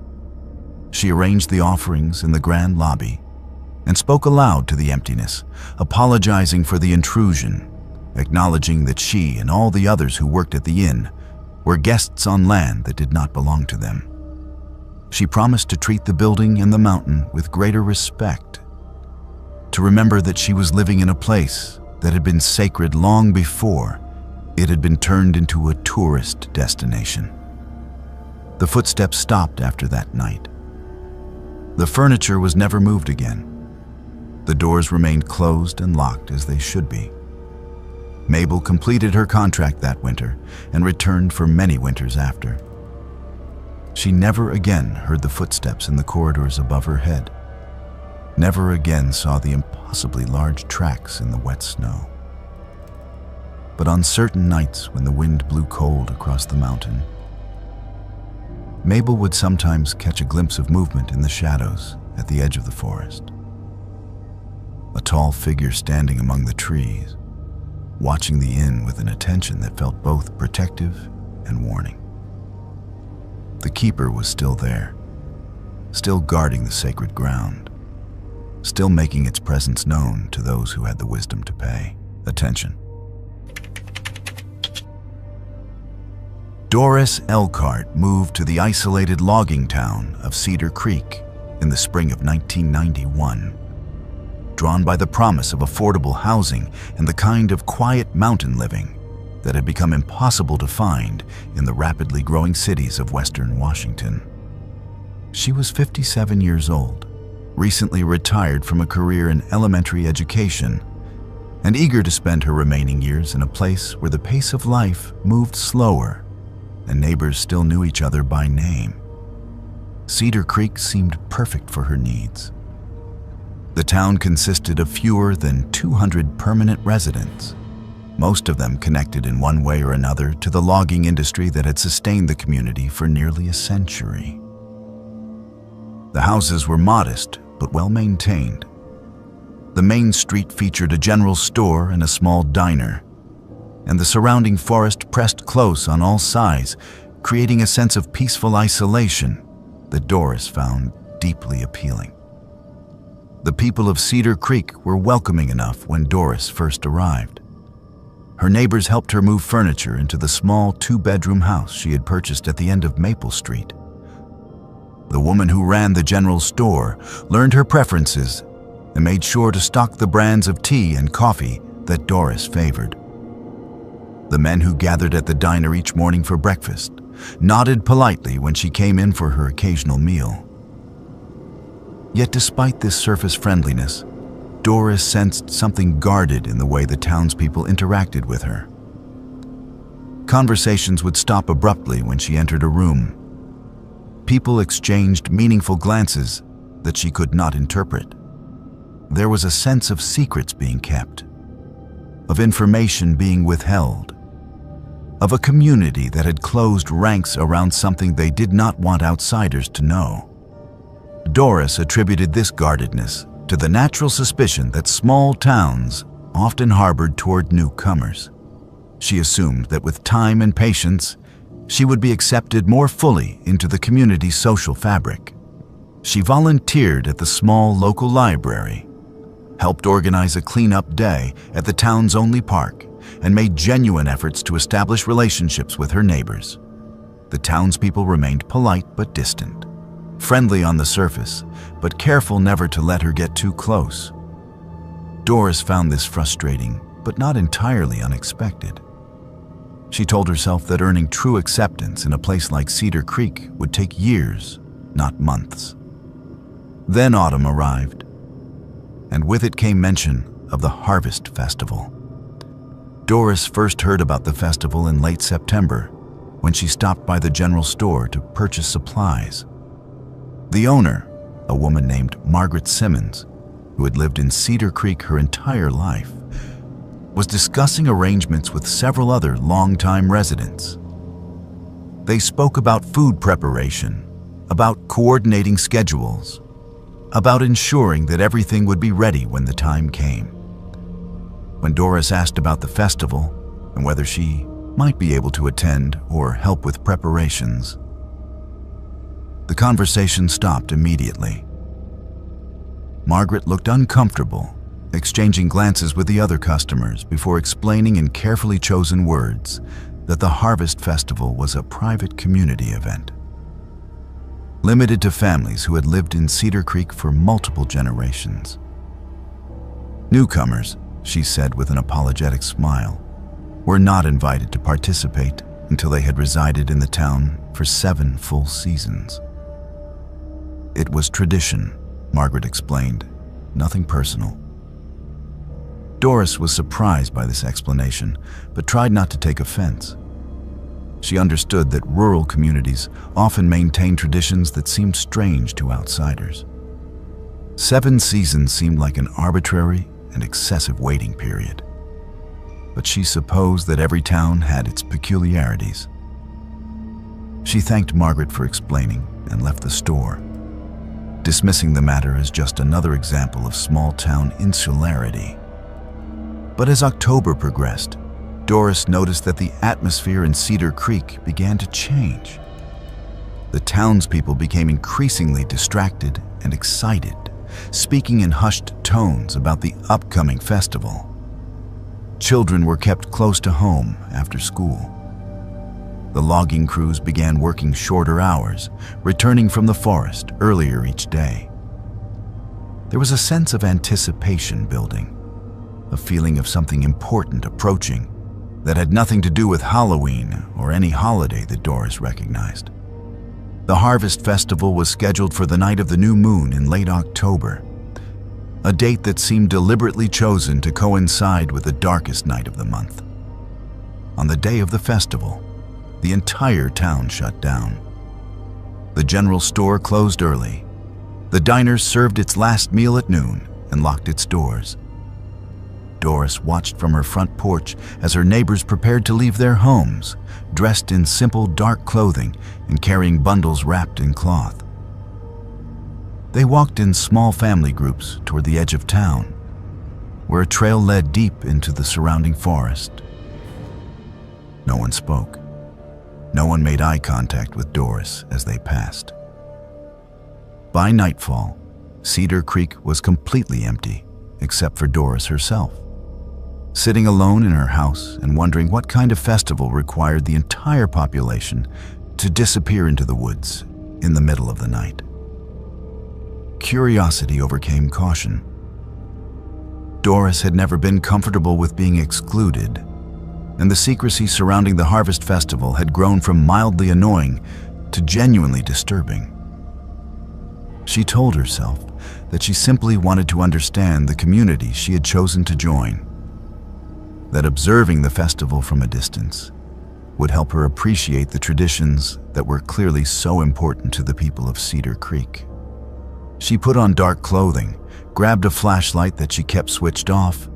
She arranged the offerings in the grand lobby and spoke aloud to the emptiness, apologizing for the intrusion, acknowledging that she and all the others who worked at the inn were guests on land that did not belong to them. She promised to treat the building and the mountain with greater respect, to remember that she was living in a place that had been sacred long before it had been turned into a tourist destination. The footsteps stopped after that night. The furniture was never moved again. The doors remained closed and locked as they should be. Mabel completed her contract that winter and returned for many winters after. She never again heard the footsteps in the corridors above her head, never again saw the impossibly large tracks in the wet snow. But on certain nights when the wind blew cold across the mountain, Mabel would sometimes catch a glimpse of movement in the shadows at the edge of the forest. A tall figure standing among the trees, watching the inn with an attention that felt both protective and warning. The Keeper was still there, still guarding the sacred ground, still making its presence known to those who had the wisdom to pay attention. Doris Elkhart moved to the isolated logging town of Cedar Creek in the spring of 1991. Drawn by the promise of affordable housing and the kind of quiet mountain living that had become impossible to find in the rapidly growing cities of Western Washington. She was 57 years old, recently retired from a career in elementary education, and eager to spend her remaining years in a place where the pace of life moved slower and neighbors still knew each other by name. Cedar Creek seemed perfect for her needs. The town consisted of fewer than 200 permanent residents, most of them connected in one way or another to the logging industry that had sustained the community for nearly a century. The houses were modest but well maintained. The main street featured a general store and a small diner, and the surrounding forest pressed close on all sides, creating a sense of peaceful isolation that Doris found deeply appealing. The people of Cedar Creek were welcoming enough when Doris first arrived. Her neighbors helped her move furniture into the small two-bedroom house she had purchased at the end of Maple Street. The woman who ran the general store learned her preferences and made sure to stock the brands of tea and coffee that Doris favored. The men who gathered at the diner each morning for breakfast nodded politely when she came in for her occasional meal. Yet despite this surface friendliness, Doris sensed something guarded in the way the townspeople interacted with her. Conversations would stop abruptly when she entered a room. People exchanged meaningful glances that she could not interpret. There was a sense of secrets being kept, of information being withheld, of a community that had closed ranks around something they did not want outsiders to know. Doris attributed this guardedness to the natural suspicion that small towns often harbored toward newcomers. She assumed that with time and patience, she would be accepted more fully into the community's social fabric. She volunteered at the small local library, helped organize a cleanup day at the town's only park, and made genuine efforts to establish relationships with her neighbors. The townspeople remained polite but distant, friendly on the surface, but careful never to let her get too close. Doris found this frustrating, but not entirely unexpected. She told herself that earning true acceptance in a place like Cedar Creek would take years, not months. Then autumn arrived, and with it came mention of the Harvest Festival. Doris first heard about the festival in late September, when she stopped by the general store to purchase supplies. The owner, a woman named Margaret Simmons, who had lived in Cedar Creek her entire life, was discussing arrangements with several other longtime residents. They spoke about food preparation, about coordinating schedules, about ensuring that everything would be ready when the time came. When Doris asked about the festival and whether she might be able to attend or help with preparations, the conversation stopped immediately. Margaret looked uncomfortable, exchanging glances with the other customers before explaining in carefully chosen words that the Harvest Festival was a private community event, limited to families who had lived in Cedar Creek for multiple generations. Newcomers, she said with an apologetic smile, were not invited to participate until they had resided in the town for 7 full seasons. It was tradition, Margaret explained, nothing personal. Doris was surprised by this explanation, but tried not to take offense. She understood that rural communities often maintain traditions that seemed strange to outsiders. 7 seasons seemed like an arbitrary and excessive waiting period, but she supposed that every town had its peculiarities. She thanked Margaret for explaining and left the store, dismissing the matter as just another example of small-town insularity. But as October progressed, Doris noticed that the atmosphere in Cedar Creek began to change. The townspeople became increasingly distracted and excited, speaking in hushed tones about the upcoming festival. Children were kept close to home after school. The logging crews began working shorter hours, returning from the forest earlier each day. There was a sense of anticipation building, a feeling of something important approaching that had nothing to do with Halloween or any holiday that Doris recognized. The Harvest Festival was scheduled for the night of the new moon in late October, a date that seemed deliberately chosen to coincide with the darkest night of the month. On the day of the festival, the entire town shut down. The general store closed early. The diner served its last meal at noon and locked its doors. Doris watched from her front porch as her neighbors prepared to leave their homes, dressed in simple, dark clothing and carrying bundles wrapped in cloth. They walked in small family groups toward the edge of town, where a trail led deep into the surrounding forest. No one spoke. No one made eye contact with Doris as they passed. By nightfall, Cedar Creek was completely empty, except for Doris herself. Sitting alone in her house and wondering what kind of festival required the entire population to disappear into the woods in the middle of the night. Curiosity overcame caution. Doris had never been comfortable with being excluded, and the secrecy surrounding the Harvest Festival had grown from mildly annoying to genuinely disturbing. She told herself that she simply wanted to understand the community she had chosen to join, that observing the festival from a distance would help her appreciate the traditions that were clearly so important to the people of Cedar Creek. She put on dark clothing, grabbed a flashlight that she kept switched off,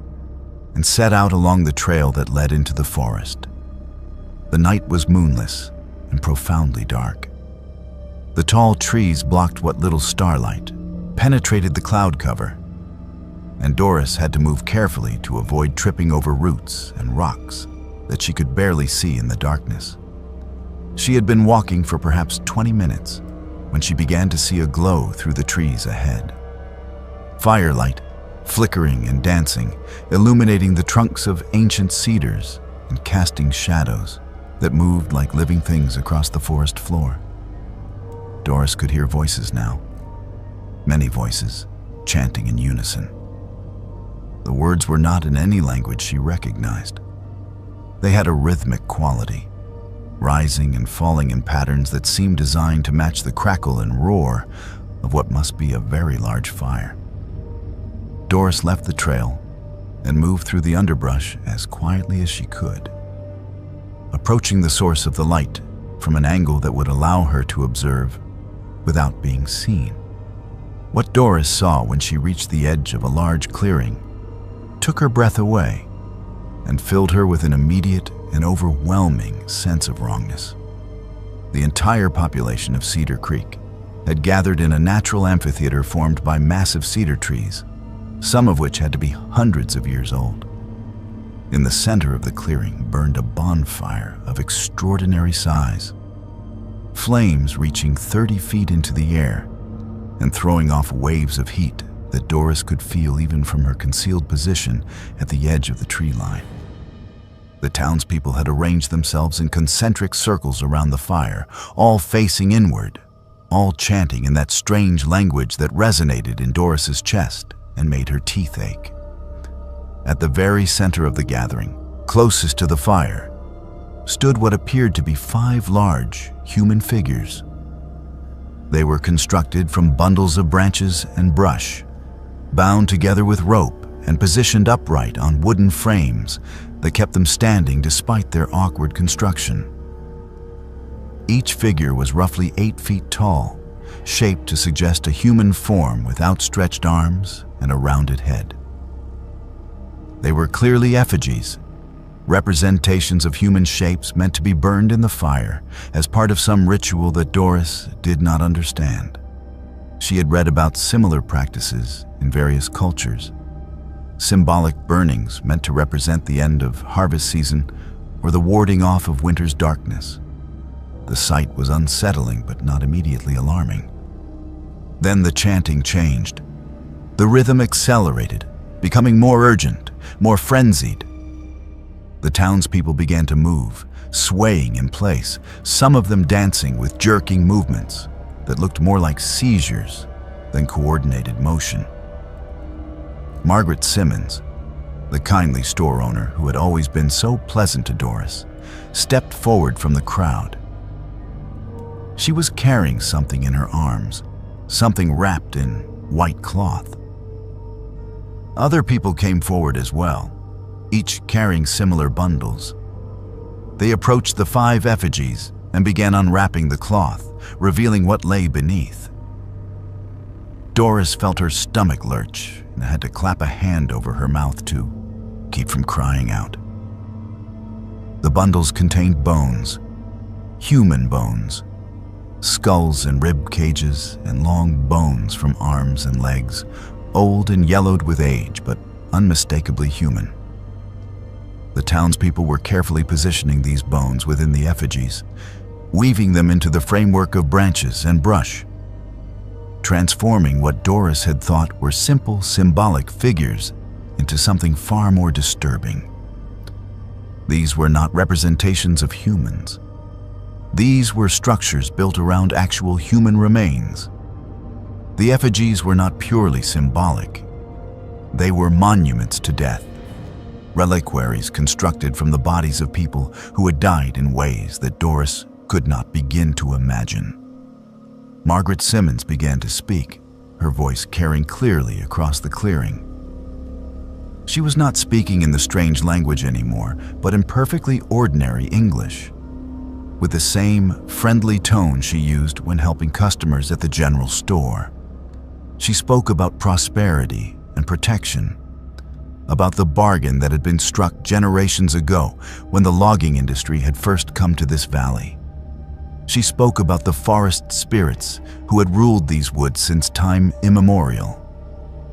and set out along the trail that led into the forest. The night was moonless and profoundly dark. The tall trees blocked what little starlight penetrated the cloud cover, and Doris had to move carefully to avoid tripping over roots and rocks that she could barely see in the darkness. She had been walking for perhaps 20 minutes when she began to see a glow through the trees ahead. Firelight, flickering and dancing, illuminating the trunks of ancient cedars and casting shadows that moved like living things across the forest floor. Doris could hear voices now, many voices, chanting in unison. The words were not in any language she recognized. They had a rhythmic quality, rising and falling in patterns that seemed designed to match the crackle and roar of what must be a very large fire. Doris left the trail and moved through the underbrush as quietly as she could, approaching the source of the light from an angle that would allow her to observe without being seen. What Doris saw when she reached the edge of a large clearing took her breath away and filled her with an immediate and overwhelming sense of wrongness. The entire population of Cedar Creek had gathered in a natural amphitheater formed by massive cedar trees, some of which had to be hundreds of years old. In the center of the clearing burned a bonfire of extraordinary size, flames reaching 30 feet into the air and throwing off waves of heat that Doris could feel even from her concealed position at the edge of the tree line. The townspeople had arranged themselves in concentric circles around the fire, all facing inward, all chanting in that strange language that resonated in Doris's chest and made her teeth ache. At the very center of the gathering, closest to the fire, stood what appeared to be 5 large human figures. They were constructed from bundles of branches and brush, bound together with rope and positioned upright on wooden frames that kept them standing despite their awkward construction. Each figure was roughly 8 feet tall, shaped to suggest a human form with outstretched arms and a rounded head. They were clearly effigies, representations of human shapes meant to be burned in the fire as part of some ritual that Doris did not understand. She had read about similar practices in various cultures. Symbolic burnings meant to represent the end of harvest season or the warding off of winter's darkness. The sight was unsettling but not immediately alarming. Then the chanting changed. The rhythm accelerated, becoming more urgent, more frenzied. The townspeople began to move, swaying in place, some of them dancing with jerking movements that looked more like seizures than coordinated motion. Margaret Simmons, the kindly store owner who had always been so pleasant to Doris, stepped forward from the crowd. She was carrying something in her arms, something wrapped in white cloth. Other people came forward as well, each carrying similar bundles. They approached the 5 effigies and began unwrapping the cloth, revealing what lay beneath. Doris felt her stomach lurch and had to clap a hand over her mouth to keep from crying out. The bundles contained bones, human bones, skulls and rib cages and long bones from arms and legs, old and yellowed with age, but unmistakably human. The townspeople were carefully positioning these bones within the effigies, weaving them into the framework of branches and brush, transforming what Doris had thought were simple symbolic figures into something far more disturbing. These were not representations of humans. These were structures built around actual human remains. The effigies were not purely symbolic. They were monuments to death, reliquaries constructed from the bodies of people who had died in ways that Doris could not begin to imagine. Margaret Simmons began to speak, her voice carrying clearly across the clearing. She was not speaking in the strange language anymore, but in perfectly ordinary English, with the same friendly tone she used when helping customers at the general store. She spoke about prosperity and protection, about the bargain that had been struck generations ago when the logging industry had first come to this valley. She spoke about the forest spirits who had ruled these woods since time immemorial,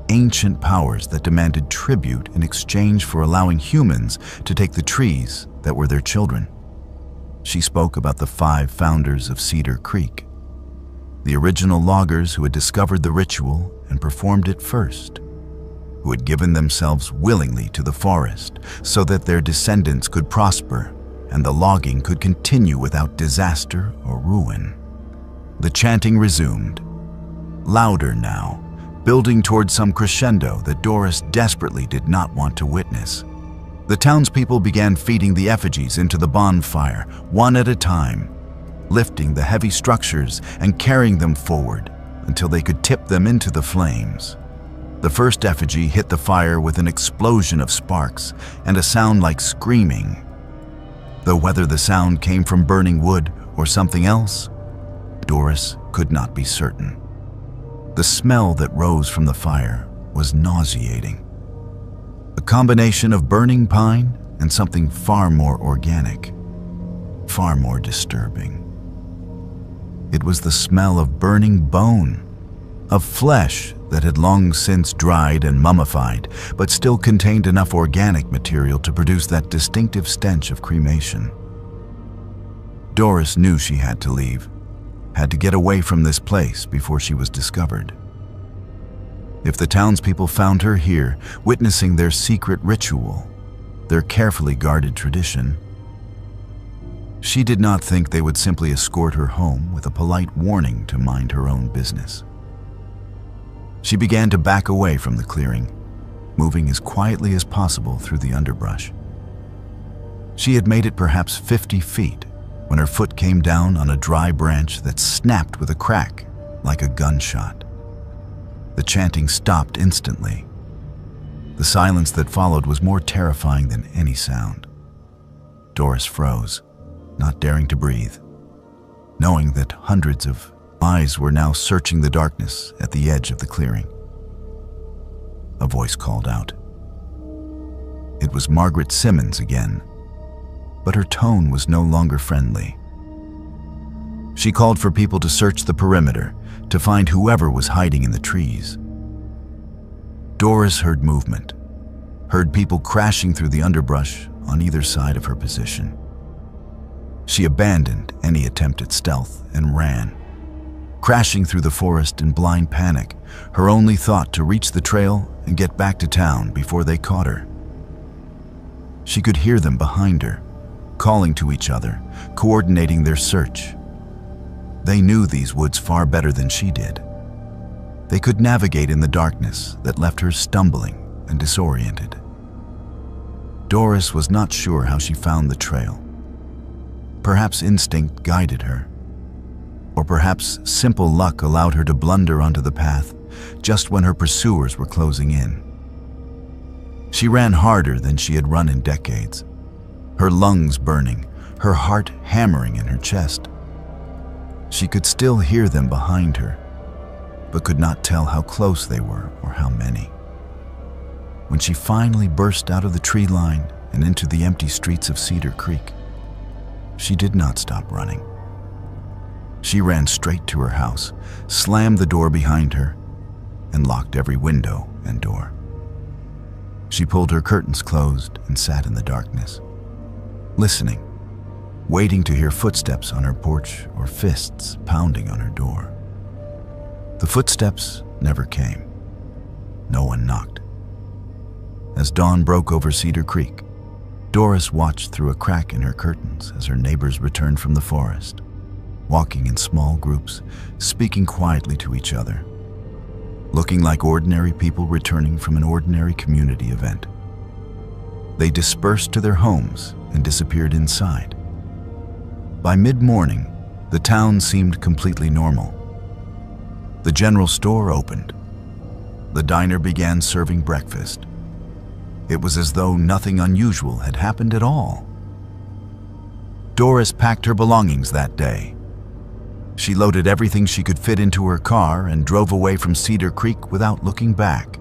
ancient powers that demanded tribute in exchange for allowing humans to take the trees that were their children. She spoke about the 5 founders of Cedar Creek, the original loggers who had discovered the ritual and performed it first, who had given themselves willingly to the forest so that their descendants could prosper and the logging could continue without disaster or ruin. The chanting resumed, louder now, building toward some crescendo that Doris desperately did not want to witness. The townspeople began feeding the effigies into the bonfire, one at a time, lifting the heavy structures and carrying them forward until they could tip them into the flames. The first effigy hit the fire with an explosion of sparks and a sound like screaming. Though whether the sound came from burning wood or something else, Doris could not be certain. The smell that rose from the fire was nauseating. A combination of burning pine and something far more organic, far more disturbing. It was the smell of burning bone, of flesh that had long since dried and mummified, but still contained enough organic material to produce that distinctive stench of cremation. Doris knew she had to leave, had to get away from this place before she was discovered. If the townspeople found her here, witnessing their secret ritual, their carefully guarded tradition, she did not think they would simply escort her home with a polite warning to mind her own business. She began to back away from the clearing, moving as quietly as possible through the underbrush. She had made it perhaps 50 feet when her foot came down on a dry branch that snapped with a crack like a gunshot. The chanting stopped instantly. The silence that followed was more terrifying than any sound. Doris froze, not daring to breathe, knowing that hundreds of eyes were now searching the darkness at the edge of the clearing. A voice called out. It was Margaret Simmons again, but her tone was no longer friendly. She called for people to search the perimeter to find whoever was hiding in the trees. Doris heard movement, heard people crashing through the underbrush on either side of her position. She abandoned any attempt at stealth and ran. crashing through the forest in blind panic, her only thought to reach the trail and get back to town before they caught her. She could hear them behind her, calling to each other, coordinating their search. They knew these woods far better than she did. They could navigate in the darkness that left her stumbling and disoriented. Doris was not sure how she found the trail. Perhaps instinct guided her, or perhaps simple luck allowed her to blunder onto the path just when her pursuers were closing in. She ran harder than she had run in decades, her lungs burning, her heart hammering in her chest. She could still hear them behind her, but could not tell how close they were or how many. When she finally burst out of the tree line and into the empty streets of Cedar Creek, she did not stop running. She ran straight to her house, slammed the door behind her, and locked every window and door. She pulled her curtains closed and sat in the darkness, listening, waiting to hear footsteps on her porch or fists pounding on her door. The footsteps never came. No one knocked. As dawn broke over Cedar Creek, Doris watched through a crack in her curtains as her neighbors returned from the forest, walking in small groups, speaking quietly to each other, looking like ordinary people returning from an ordinary community event. They dispersed to their homes and disappeared inside. By mid-morning, the town seemed completely normal. The general store opened. The diner began serving breakfast. It was as though nothing unusual had happened at all. Doris packed her belongings that day. She loaded everything she could fit into her car and drove away from Cedar Creek without looking back,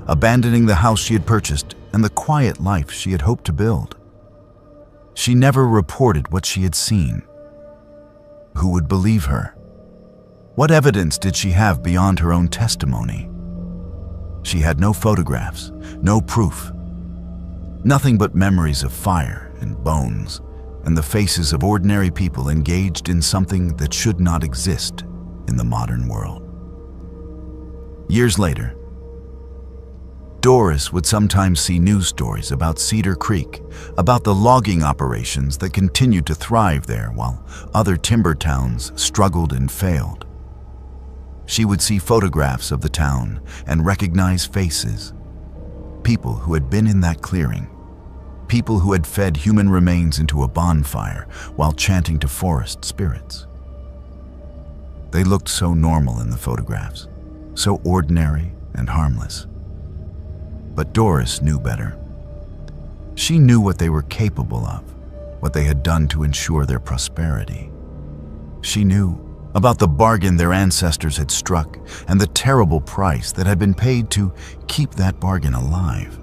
abandoning the house she had purchased and the quiet life she had hoped to build. She never reported what she had seen. Who would believe her? What evidence did she have beyond her own testimony? She had no photographs, no proof. Nothing but memories of fire and bones and the faces of ordinary people engaged in something that should not exist in the modern world. Years later, Doris would sometimes see news stories about Cedar Creek, about the logging operations that continued to thrive there while other timber towns struggled and failed. She would see photographs of the town and recognize faces, people who had been in that clearing, people who had fed human remains into a bonfire while chanting to forest spirits. They looked so normal in the photographs, so ordinary and harmless. But Doris knew better. She knew what they were capable of, what they had done to ensure their prosperity. She knew about the bargain their ancestors had struck and the terrible price that had been paid to keep that bargain alive.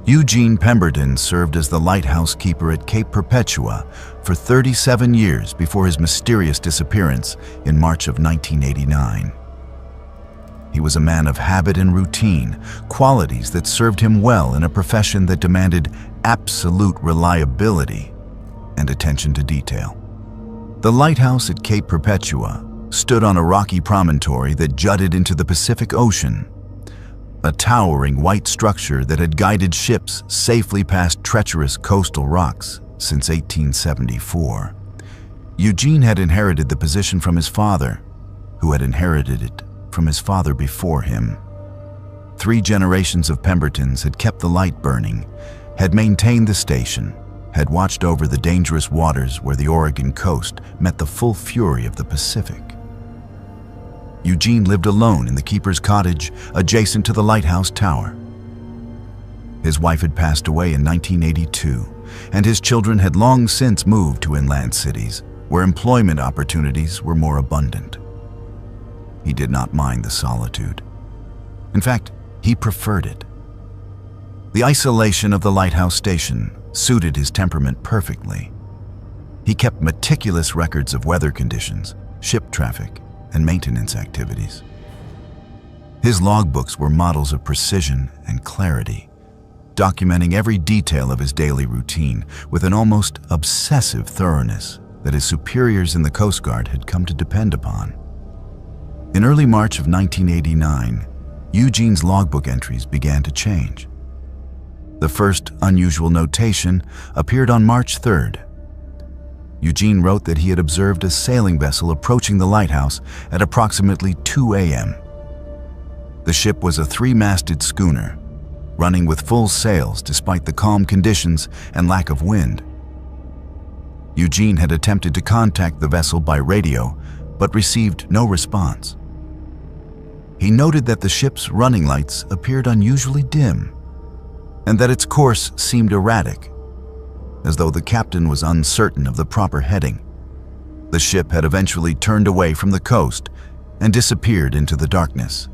Eugene Pemberton served as the lighthouse keeper at Cape Perpetua for 37 years before his mysterious disappearance in March of 1989. He was a man of habit and routine, qualities that served him well in a profession that demanded absolute reliability and attention to detail. The lighthouse at Cape Perpetua stood on a rocky promontory that jutted into the Pacific Ocean, a towering white structure that had guided ships safely past treacherous coastal rocks since 1874. Eugene had inherited the position from his father, who had inherited it from his father before him. 3 generations of Pembertons had kept the light burning, had maintained the station, had watched over the dangerous waters where the Oregon coast met the full fury of the Pacific. Eugene lived alone in the keeper's cottage adjacent to the lighthouse tower. His wife had passed away in 1982, and his children had long since moved to inland cities, where employment opportunities were more abundant. He did not mind the solitude. In fact, he preferred it. The isolation of the lighthouse station suited his temperament perfectly. He kept meticulous records of weather conditions, ship traffic, and maintenance activities. His logbooks were models of precision and clarity, documenting every detail of his daily routine with an almost obsessive thoroughness that his superiors in the Coast Guard had come to depend upon. In early March of 1989, Eugene's logbook entries began to change. The first unusual notation appeared on March 3rd. Eugene wrote that he had observed a sailing vessel approaching the lighthouse at approximately 2 a.m. The ship was a 3-masted schooner, running with full sails despite the calm conditions and lack of wind. Eugene had attempted to contact the vessel by radio, but received no response. He noted that the ship's running lights appeared unusually dim, and that its course seemed erratic, as though the captain was uncertain of the proper heading. The ship had eventually turned away from the coast and disappeared into the darkness.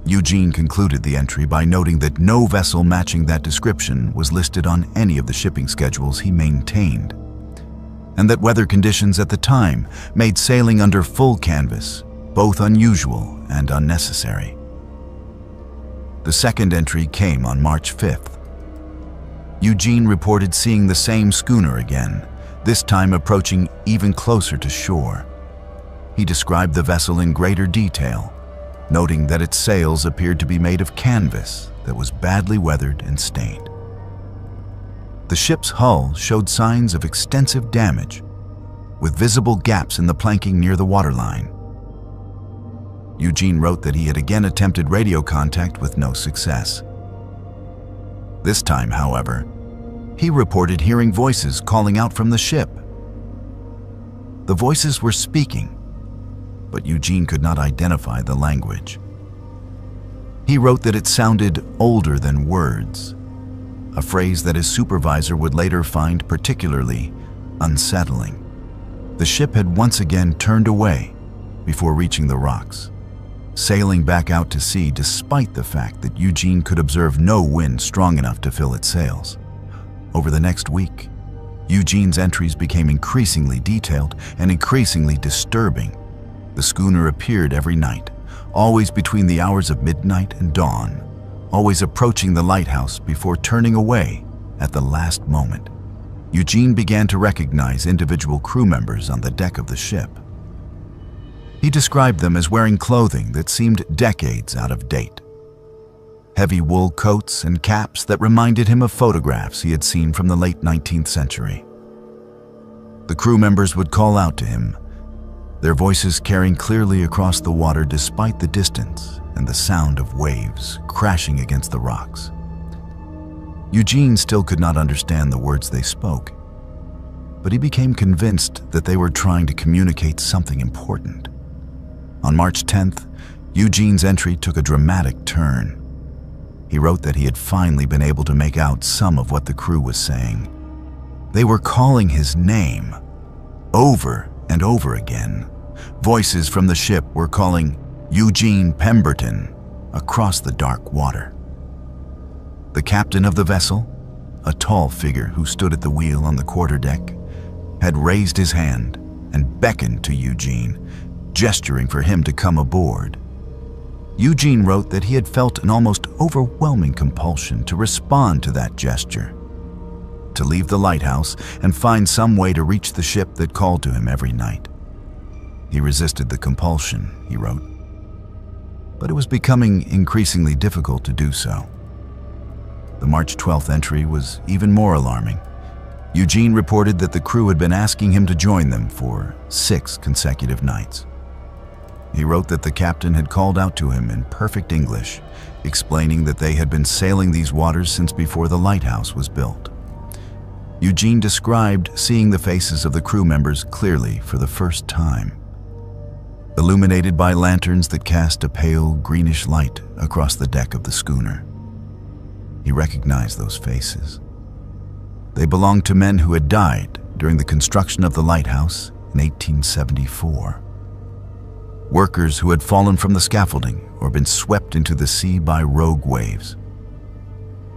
Eugene concluded the entry by noting that no vessel matching that description was listed on any of the shipping schedules he maintained, and that weather conditions at the time made sailing under full canvas both unusual and unnecessary. The second entry came on March 5th. Eugene reported seeing the same schooner again, this time approaching even closer to shore. He described the vessel in greater detail, noting that its sails appeared to be made of canvas that was badly weathered and stained. The ship's hull showed signs of extensive damage, with visible gaps in the planking near the waterline. Eugene wrote that he had again attempted radio contact with no success. This time, however, he reported hearing voices calling out from the ship. The voices were speaking, but Eugene could not identify the language. He wrote that it sounded older than words, a phrase that his supervisor would later find particularly unsettling. The ship had once again turned away before reaching the rocks, sailing back out to sea despite the fact that Eugene could observe no wind strong enough to fill its sails. Over the next week, Eugene's entries became increasingly detailed and increasingly disturbing. The schooner appeared every night, always between the hours of midnight and dawn, always approaching the lighthouse before turning away at the last moment. Eugene began to recognize individual crew members on the deck of the ship. He described them as wearing clothing that seemed decades out of date. Heavy wool coats and caps that reminded him of photographs he had seen from the late 19th century. The crew members would call out to him, their voices carrying clearly across the water despite the distance and the sound of waves crashing against the rocks. Eugene still could not understand the words they spoke, but he became convinced that they were trying to communicate something important. On March 10th, Eugene's entry took a dramatic turn. He wrote that he had finally been able to make out some of what the crew was saying. They were calling his name over and over again. Voices from the ship were calling Eugene Pemberton across the dark water. The captain of the vessel, a tall figure who stood at the wheel on the quarterdeck, had raised his hand and beckoned to Eugene, gesturing for him to come aboard. Eugene wrote that he had felt an almost overwhelming compulsion to respond to that gesture, to leave the lighthouse and find some way to reach the ship that called to him every night. He resisted the compulsion, he wrote, but it was becoming increasingly difficult to do so. The March 12th entry was even more alarming. Eugene reported that the crew had been asking him to join them for 6 consecutive nights. He wrote that the captain had called out to him in perfect English, explaining that they had been sailing these waters since before the lighthouse was built. Eugene described seeing the faces of the crew members clearly for the first time, illuminated by lanterns that cast a pale greenish light across the deck of the schooner. He recognized those faces. They belonged to men who had died during the construction of the lighthouse in 1874. Workers who had fallen from the scaffolding or been swept into the sea by rogue waves.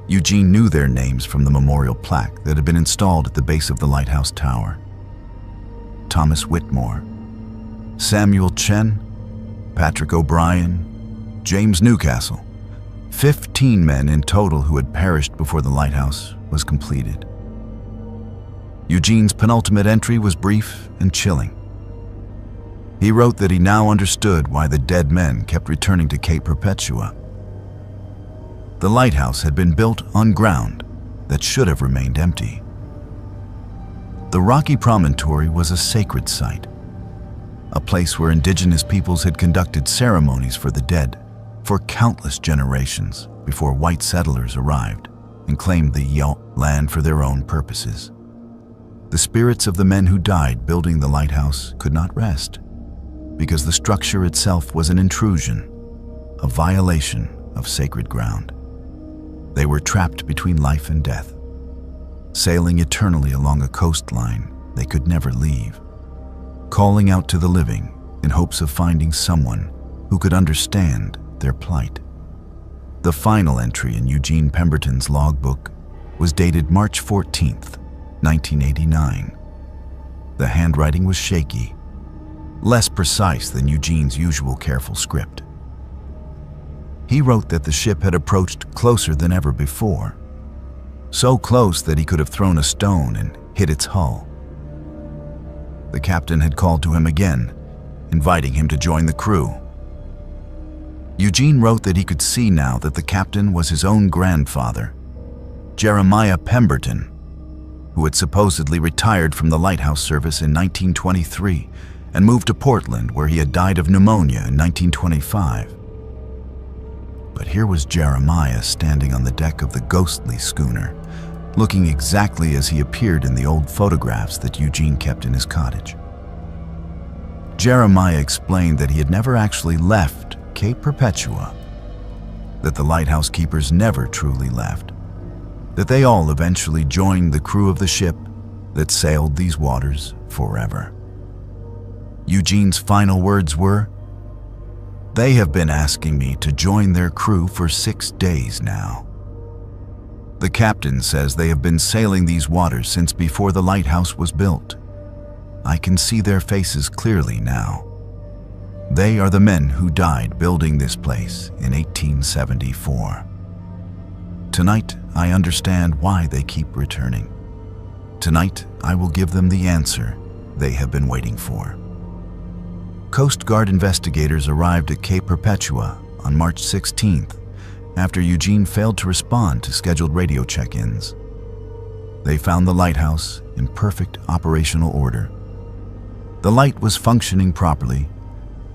Eugene knew their names from the memorial plaque that had been installed at the base of the lighthouse tower. Thomas Whitmore, Samuel Chen, Patrick O'Brien, James Newcastle. 15 men in total who had perished before the lighthouse was completed. Eugene's penultimate entry was brief and chilling. He wrote that he now understood why the dead men kept returning to Cape Perpetua. The lighthouse had been built on ground that should have remained empty. The rocky promontory was a sacred site, a place where indigenous peoples had conducted ceremonies for the dead for countless generations before white settlers arrived and claimed the land for their own purposes. The spirits of the men who died building the lighthouse could not rest because the structure itself was an intrusion, a violation of sacred ground. They were trapped between life and death, sailing eternally along a coastline they could never leave, calling out to the living in hopes of finding someone who could understand their plight. The final entry in Eugene Pemberton's logbook was dated March 14th, 1989. The handwriting was shaky, less precise than Eugene's usual careful script. He wrote that the ship had approached closer than ever before, so close that he could have thrown a stone and hit its hull. The captain had called to him again, inviting him to join the crew. Eugene wrote that he could see now that the captain was his own grandfather, Jeremiah Pemberton, who had supposedly retired from the lighthouse service in 1923 and moved to Portland, where he had died of pneumonia in 1925. But here was Jeremiah standing on the deck of the ghostly schooner, looking exactly as he appeared in the old photographs that Eugene kept in his cottage. Jeremiah explained that he had never actually left Cape Perpetua, that the lighthouse keepers never truly left, that they all eventually joined the crew of the ship that sailed these waters forever. Eugene's final words were, "They have been asking me to join their crew for 6 days now. The captain says they have been sailing these waters since before the lighthouse was built. I can see their faces clearly now. They are the men who died building this place in 1874. Tonight, I understand why they keep returning. Tonight, I will give them the answer they have been waiting for." Coast Guard investigators arrived at Cape Perpetua on March 16th after Eugene failed to respond to scheduled radio check-ins. They found the lighthouse in perfect operational order. The light was functioning properly,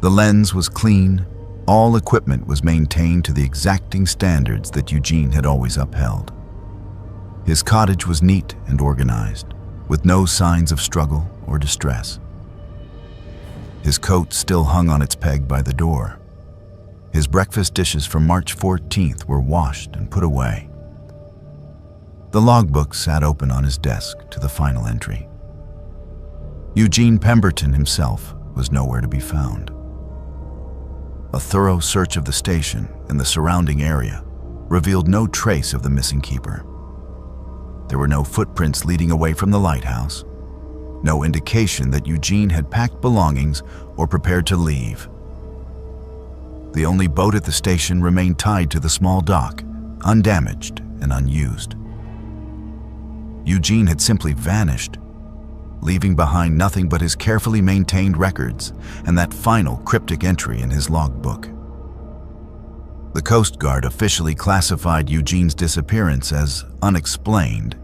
the lens was clean, all equipment was maintained to the exacting standards that Eugene had always upheld. His cottage was neat and organized, with no signs of struggle or distress. His coat still hung on its peg by the door. His breakfast dishes from March 14th were washed and put away. The logbook sat open on his desk to the final entry. Eugene Pemberton himself was nowhere to be found. A thorough search of the station and the surrounding area revealed no trace of the missing keeper. There were no footprints leading away from the lighthouse, no indication that Eugene had packed belongings or prepared to leave. The only boat at the station remained tied to the small dock, undamaged and unused. Eugene had simply vanished, leaving behind nothing but his carefully maintained records and that final cryptic entry in his logbook. The Coast Guard officially classified Eugene's disappearance as unexplained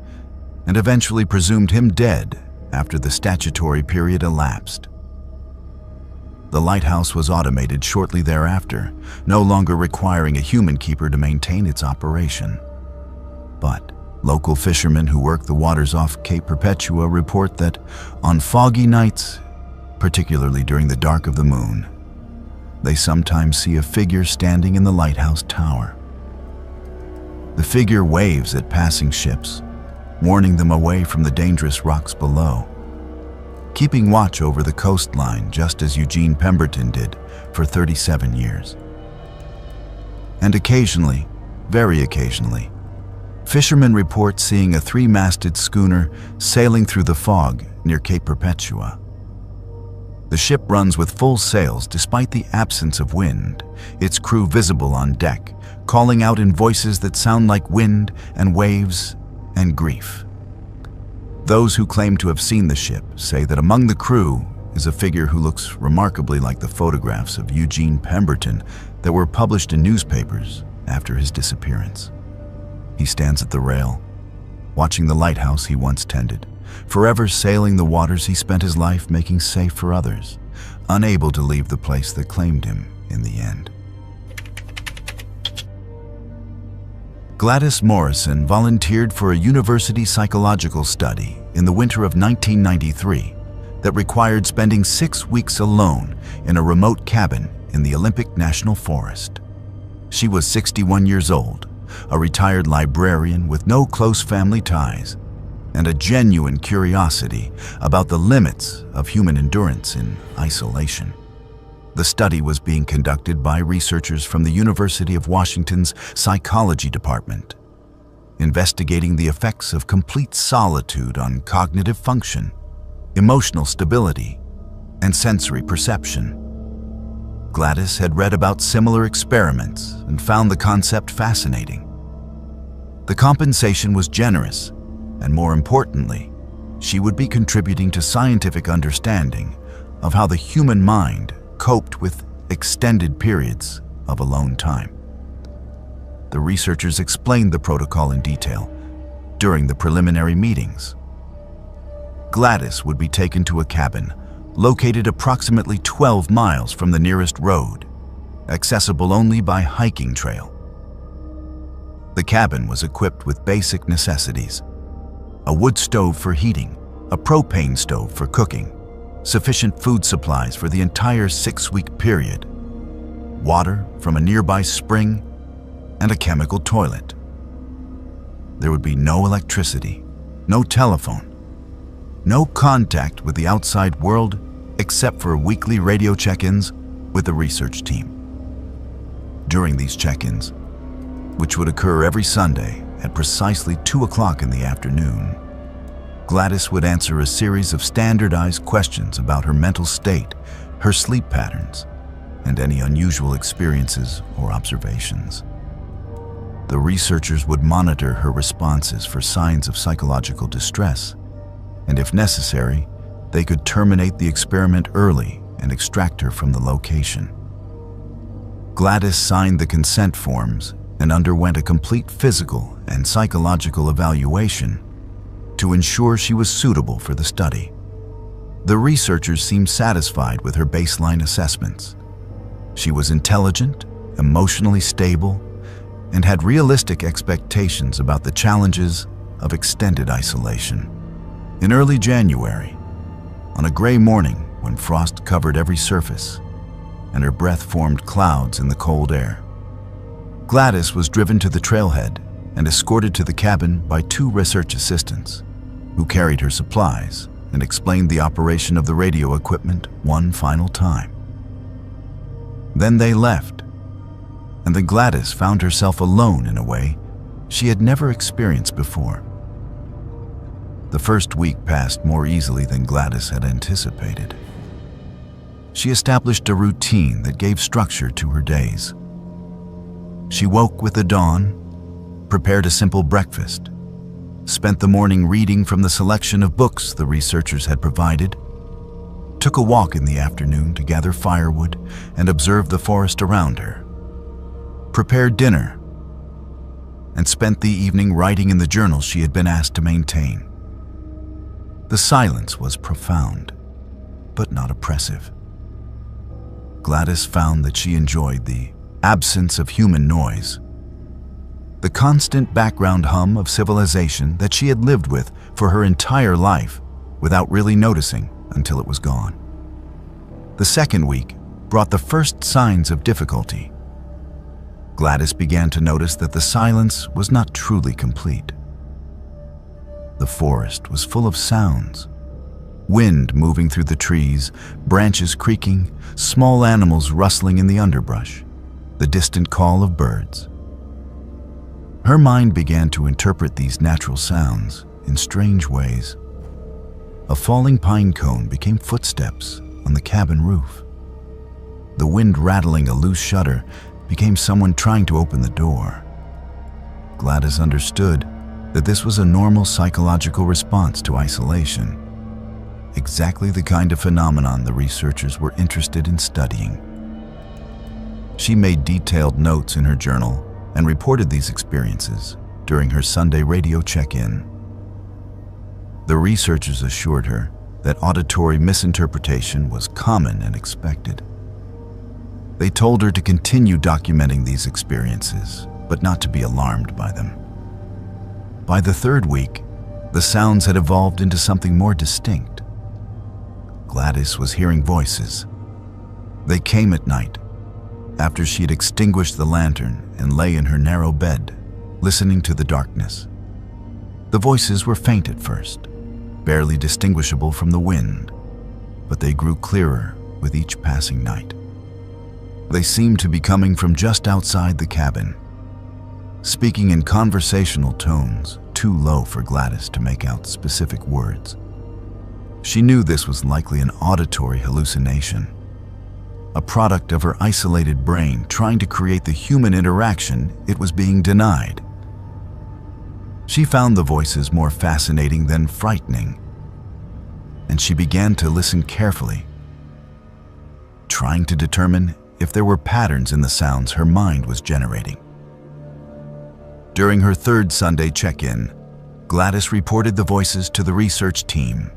and eventually presumed him dead after the statutory period elapsed. The lighthouse was automated shortly thereafter, no longer requiring a human keeper to maintain its operation. But local fishermen who work the waters off Cape Perpetua report that on foggy nights, particularly during the dark of the moon, they sometimes see a figure standing in the lighthouse tower. The figure waves at passing ships, warning them away from the dangerous rocks below, keeping watch over the coastline just as Eugene Pemberton did for 37 years. And occasionally, very occasionally, fishermen report seeing a 3-masted schooner sailing through the fog near Cape Perpetua. The ship runs with full sails despite the absence of wind, its crew visible on deck, calling out in voices that sound like wind and waves and grief. Those who claim to have seen the ship say that among the crew is a figure who looks remarkably like the photographs of Eugene Pemberton that were published in newspapers after his disappearance. He stands at the rail, watching the lighthouse he once tended, forever sailing the waters he spent his life making safe for others, unable to leave the place that claimed him in the end. Gladys Morrison volunteered for a university psychological study in the winter of 1993 that required spending 6 weeks alone in a remote cabin in the Olympic National Forest. She was 61 years old, a retired librarian with no close family ties, and a genuine curiosity about the limits of human endurance in isolation. The study was being conducted by researchers from the University of Washington's Psychology Department, investigating the effects of complete solitude on cognitive function, emotional stability, and sensory perception. Gladys had read about similar experiments and found the concept fascinating. The compensation was generous, and more importantly, she would be contributing to scientific understanding of how the human mind coped with extended periods of alone time. The researchers explained the protocol in detail during the preliminary meetings. Gladys would be taken to a cabin located approximately 12 miles from the nearest road, accessible only by hiking trail. The cabin was equipped with basic necessities: a wood stove for heating, a propane stove for cooking, sufficient food supplies for the entire 6-week period, water from a nearby spring, and a chemical toilet. There would be no electricity, no telephone, no contact with the outside world except for weekly radio check-ins with the research team. During these check-ins, which would occur every Sunday at precisely 2 o'clock in the afternoon, Gladys would answer a series of standardized questions about her mental state, her sleep patterns, and any unusual experiences or observations. The researchers would monitor her responses for signs of psychological distress, and if necessary, they could terminate the experiment early and extract her from the location. Gladys signed the consent forms and underwent a complete physical and psychological evaluation to ensure she was suitable for the study. The researchers seemed satisfied with her baseline assessments. She was intelligent, emotionally stable, and had realistic expectations about the challenges of extended isolation. In early January, on a gray morning when frost covered every surface and her breath formed clouds in the cold air, Gladys was driven to the trailhead and escorted to the cabin by 2 research assistants who carried her supplies and explained the operation of the radio equipment one final time. Then they left, and then Gladys found herself alone in a way she had never experienced before. The first week passed more easily than Gladys had anticipated. She established a routine that gave structure to her days. She woke with the dawn, prepared a simple breakfast, spent the morning reading from the selection of books the researchers had provided, took a walk in the afternoon to gather firewood and observe the forest around her, prepared dinner, and spent the evening writing in the journal she had been asked to maintain. The silence was profound, but not oppressive. Gladys found that she enjoyed the absence of human noise, the constant background hum of civilization that she had lived with for her entire life without really noticing until it was gone. The second week brought the first signs of difficulty. Gladys began to notice that the silence was not truly complete. The forest was full of sounds: wind moving through the trees, branches creaking, small animals rustling in the underbrush, the distant call of birds. Her mind began to interpret these natural sounds in strange ways. A falling pine cone became footsteps on the cabin roof. The wind rattling a loose shutter became someone trying to open the door. Gladys understood that this was a normal psychological response to isolation, exactly the kind of phenomenon the researchers were interested in studying. She made detailed notes in her journal and reported these experiences during her Sunday radio check-in. The researchers assured her that auditory misinterpretation was common and expected. They told her to continue documenting these experiences, but not to be alarmed by them. By the third week, the sounds had evolved into something more distinct. Gladys was hearing voices. They came at night, after she had extinguished the lantern and lay in her narrow bed, listening to the darkness. The voices were faint at first, barely distinguishable from the wind, but they grew clearer with each passing night. They seemed to be coming from just outside the cabin, speaking in conversational tones too low for Gladys to make out specific words. She knew this was likely an auditory hallucination, a product of her isolated brain trying to create the human interaction it was being denied. She found the voices more fascinating than frightening, and she began to listen carefully, trying to determine if there were patterns in the sounds her mind was generating. During her third Sunday check-in, Gladys reported the voices to the research team.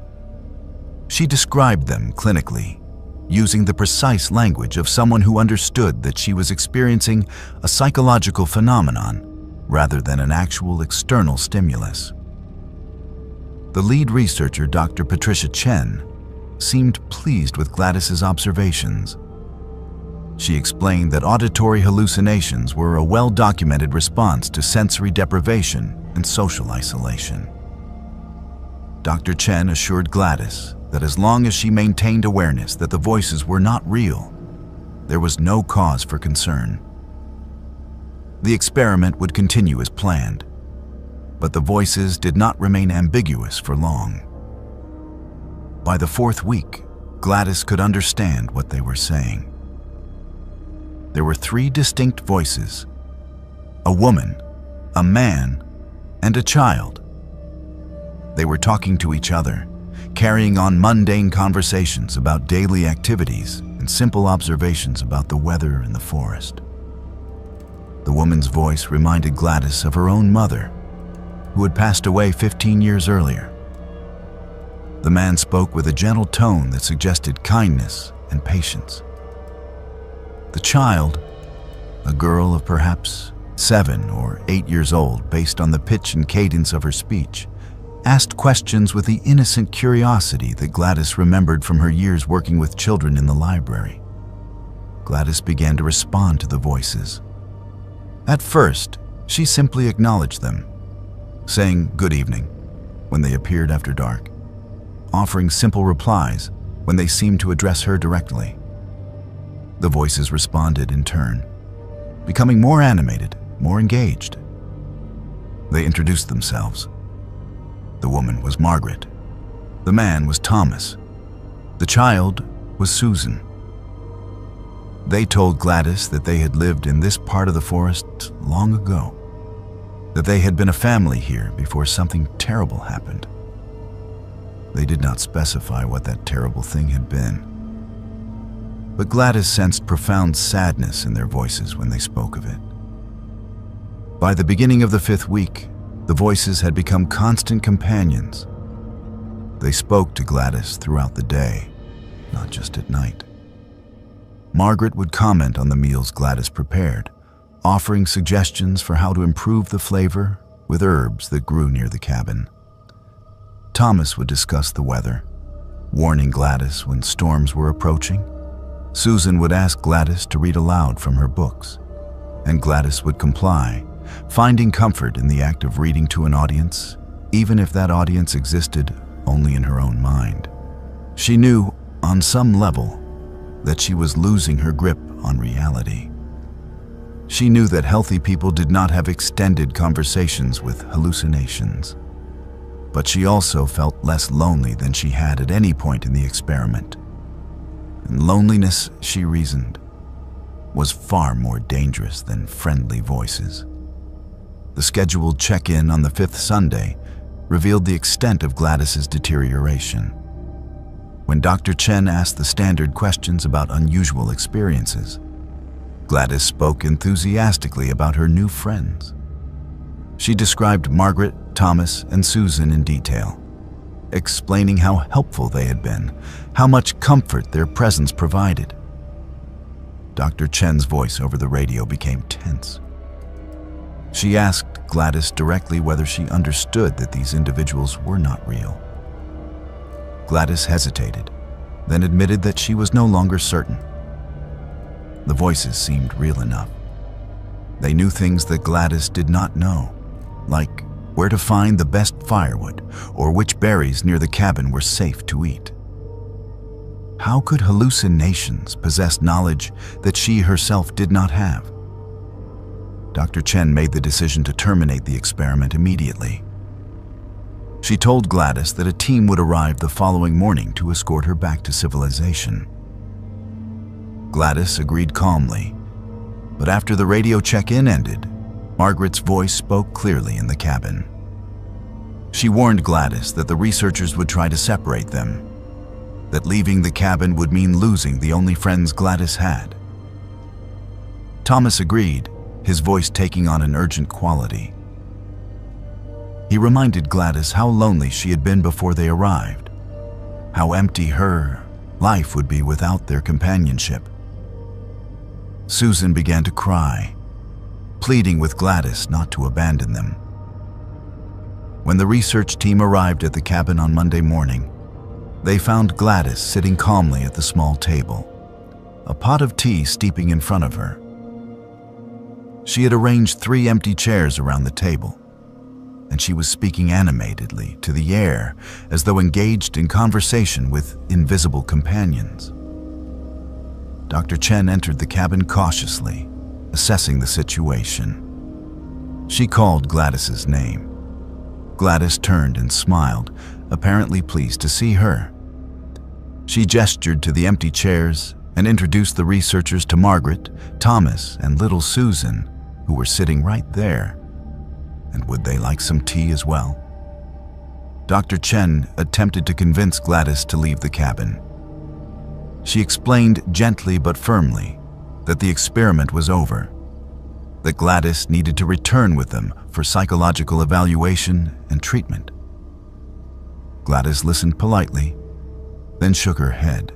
She described them clinically, using the precise language of someone who understood that she was experiencing a psychological phenomenon rather than an actual external stimulus. The lead researcher, Dr. Patricia Chen, seemed pleased with Gladys's observations. She explained that auditory hallucinations were a well-documented response to sensory deprivation and social isolation. Dr. Chen assured Gladys that as long as she maintained awareness that the voices were not real, there was no cause for concern. The experiment would continue as planned, but the voices did not remain ambiguous for long. By the fourth week, Gladys could understand what they were saying. There were three distinct voices: a woman, a man, and a child. They were talking to each other, carrying on mundane conversations about daily activities and simple observations about the weather and the forest. The woman's voice reminded Gladys of her own mother, who had passed away 15 years earlier. The man spoke with a gentle tone that suggested kindness and patience. The child, a girl of perhaps 7 or 8 years old based on the pitch and cadence of her speech, asked questions with the innocent curiosity that Gladys remembered from her years working with children in the library. Gladys began to respond to the voices. At first, she simply acknowledged them, saying good evening when they appeared after dark, offering simple replies when they seemed to address her directly. The voices responded in turn, becoming more animated, more engaged. They introduced themselves. The woman was Margaret. The man was Thomas. The child was Susan. They told Gladys that they had lived in this part of the forest long ago, that they had been a family here before something terrible happened. They did not specify what that terrible thing had been, but Gladys sensed profound sadness in their voices when they spoke of it. By the beginning of the 5th week, the voices had become constant companions. They spoke to Gladys throughout the day, not just at night. Margaret would comment on the meals Gladys prepared, offering suggestions for how to improve the flavor with herbs that grew near the cabin. Thomas would discuss the weather, warning Gladys when storms were approaching. Susan would ask Gladys to read aloud from her books, and Gladys would comply, finding comfort in the act of reading to an audience, even if that audience existed only in her own mind. She knew, on some level, that she was losing her grip on reality. She knew that healthy people did not have extended conversations with hallucinations. But she also felt less lonely than she had at any point in the experiment. And loneliness, she reasoned, was far more dangerous than friendly voices. The scheduled check-in on the fifth Sunday revealed the extent of Gladys's deterioration. When Dr. Chen asked the standard questions about unusual experiences, Gladys spoke enthusiastically about her new friends. She described Margaret, Thomas, and Susan in detail, explaining how helpful they had been, how much comfort their presence provided. Dr. Chen's voice over the radio became tense. She asked Gladys directly whether she understood that these individuals were not real. Gladys hesitated, then admitted that she was no longer certain. The voices seemed real enough. They knew things that Gladys did not know, like where to find the best firewood or which berries near the cabin were safe to eat. How could hallucinations possess knowledge that she herself did not have? Dr. Chen made the decision to terminate the experiment immediately. She told Gladys that a team would arrive the following morning to escort her back to civilization. Gladys agreed calmly, but after the radio check-in ended, Margaret's voice spoke clearly in the cabin. She warned Gladys that the researchers would try to separate them, that leaving the cabin would mean losing the only friends Gladys had. Thomas agreed, his voice taking on an urgent quality. He reminded Gladys how lonely she had been before they arrived, how empty her life would be without their companionship. Susan began to cry, pleading with Gladys not to abandon them. When the research team arrived at the cabin on Monday morning, they found Gladys sitting calmly at the small table, a pot of tea steeping in front of her. She had arranged 3 empty chairs around the table, and she was speaking animatedly to the air as though engaged in conversation with invisible companions. Dr. Chen entered the cabin cautiously, assessing the situation. She called Gladys's name. Gladys turned and smiled, apparently pleased to see her. She gestured to the empty chairs and introduced the researchers to Margaret, Thomas, and little Susan, who were sitting right there. And would they like some tea as well? Dr. Chen attempted to convince Gladys to leave the cabin. She explained gently but firmly that the experiment was over, that Gladys needed to return with them for psychological evaluation and treatment. Gladys listened politely, then shook her head.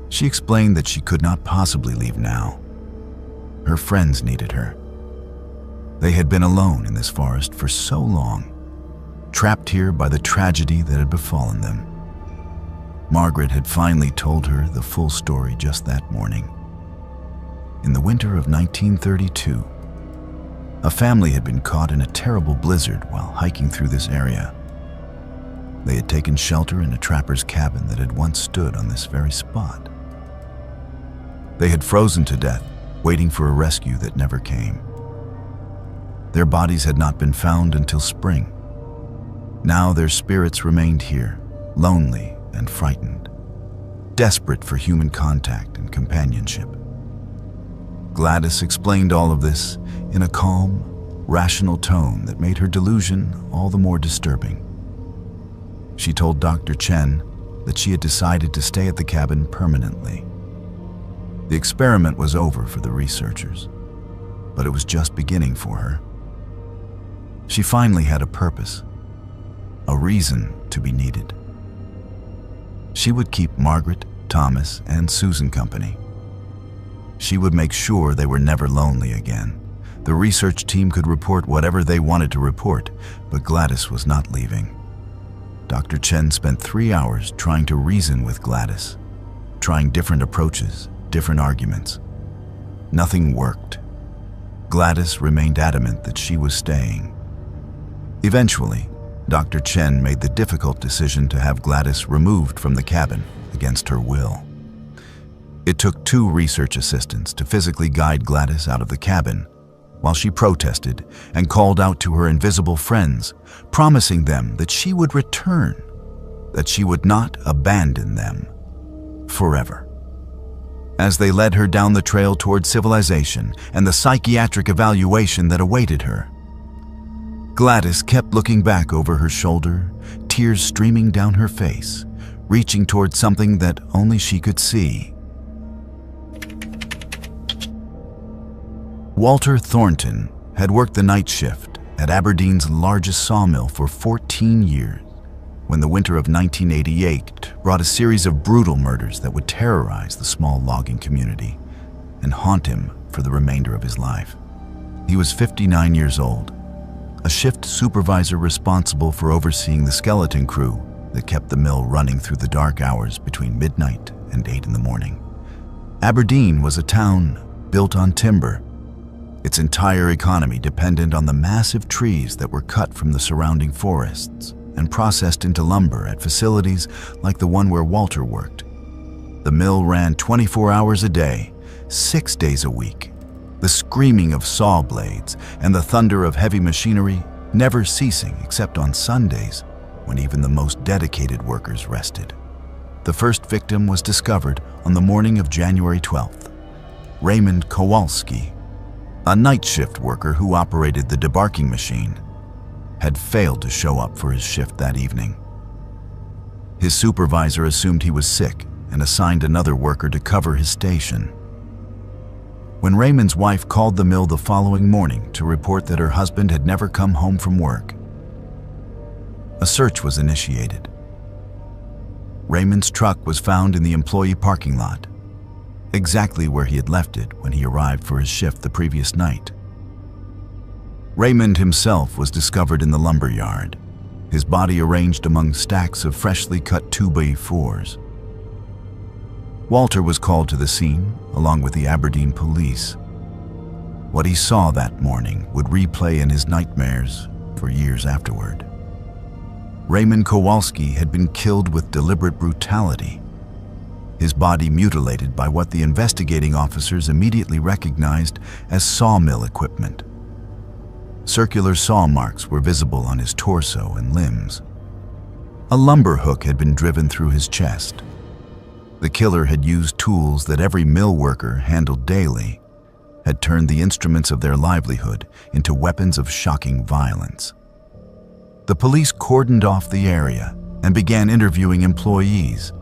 She explained that she could not possibly leave now. Her friends needed her. They had been alone in this forest for so long, trapped here by the tragedy that had befallen them. Margaret had finally told her the full story just that morning. In the winter of 1932, a family had been caught in a terrible blizzard while hiking through this area. They had taken shelter in a trapper's cabin that had once stood on this very spot. They had frozen to death, waiting for a rescue that never came. Their bodies had not been found until spring. Now their spirits remained here, lonely and frightened, desperate for human contact and companionship. Gladys explained all of this in a calm, rational tone that made her delusion all the more disturbing. She told Dr. Chen that she had decided to stay at the cabin permanently. The experiment was over for the researchers, but it was just beginning for her. She finally had a purpose, a reason to be needed. She would keep Margaret, Thomas, and Susan company. She would make sure they were never lonely again. The research team could report whatever they wanted to report, but Gladys was not leaving. Dr. Chen spent 3 hours trying to reason with Gladys, trying different approaches, different arguments. Nothing worked. Gladys remained adamant that she was staying. Eventually, Dr. Chen made the difficult decision to have Gladys removed from the cabin against her will. It took 2 research assistants to physically guide Gladys out of the cabin while she protested and called out to her invisible friends, promising them that she would return, that she would not abandon them forever. as they led her down the trail toward civilization and the psychiatric evaluation that awaited her. Gladys kept looking back over her shoulder, tears streaming down her face, reaching toward something that only she could see. Walter Thornton had worked the night shift at Aberdeen's largest sawmill for 14 years, when the winter of 1988 brought a series of brutal murders that would terrorize the small logging community and haunt him for the remainder of his life. He was 59 years old, a shift supervisor responsible for overseeing the skeleton crew that kept the mill running through the dark hours between midnight and 8 in the morning. Aberdeen was a town built on timber, its entire economy dependent on the massive trees that were cut from the surrounding forests and processed into lumber at facilities like the one where Walter worked. The mill ran 24 hours a day, 6 days a week, the screaming of saw blades and the thunder of heavy machinery never ceasing except on Sundays, when even the most dedicated workers rested. The first victim was discovered on the morning of January 12th. Raymond Kowalski, a night shift worker who operated the debarking machine, had failed to show up for his shift that evening. His supervisor assumed he was sick and assigned another worker to cover his station. When Raymond's wife called the mill the following morning to report that her husband had never come home from work, a search was initiated. Raymond's truck was found in the employee parking lot, exactly where he had left it when he arrived for his shift the previous night. Raymond himself was discovered in the lumber yard, his body arranged among stacks of freshly cut 2x4s. Walter was called to the scene, along with the Aberdeen police. What he saw that morning would replay in his nightmares for years afterward. Raymond Kowalski had been killed with deliberate brutality, his body mutilated by what the investigating officers immediately recognized as sawmill equipment. Circular saw marks were visible on his torso and limbs. A lumber hook had been driven through his chest. The killer had used tools that every mill worker handled daily, had turned the instruments of their livelihood into weapons of shocking violence. The police cordoned off the area and began interviewing employees,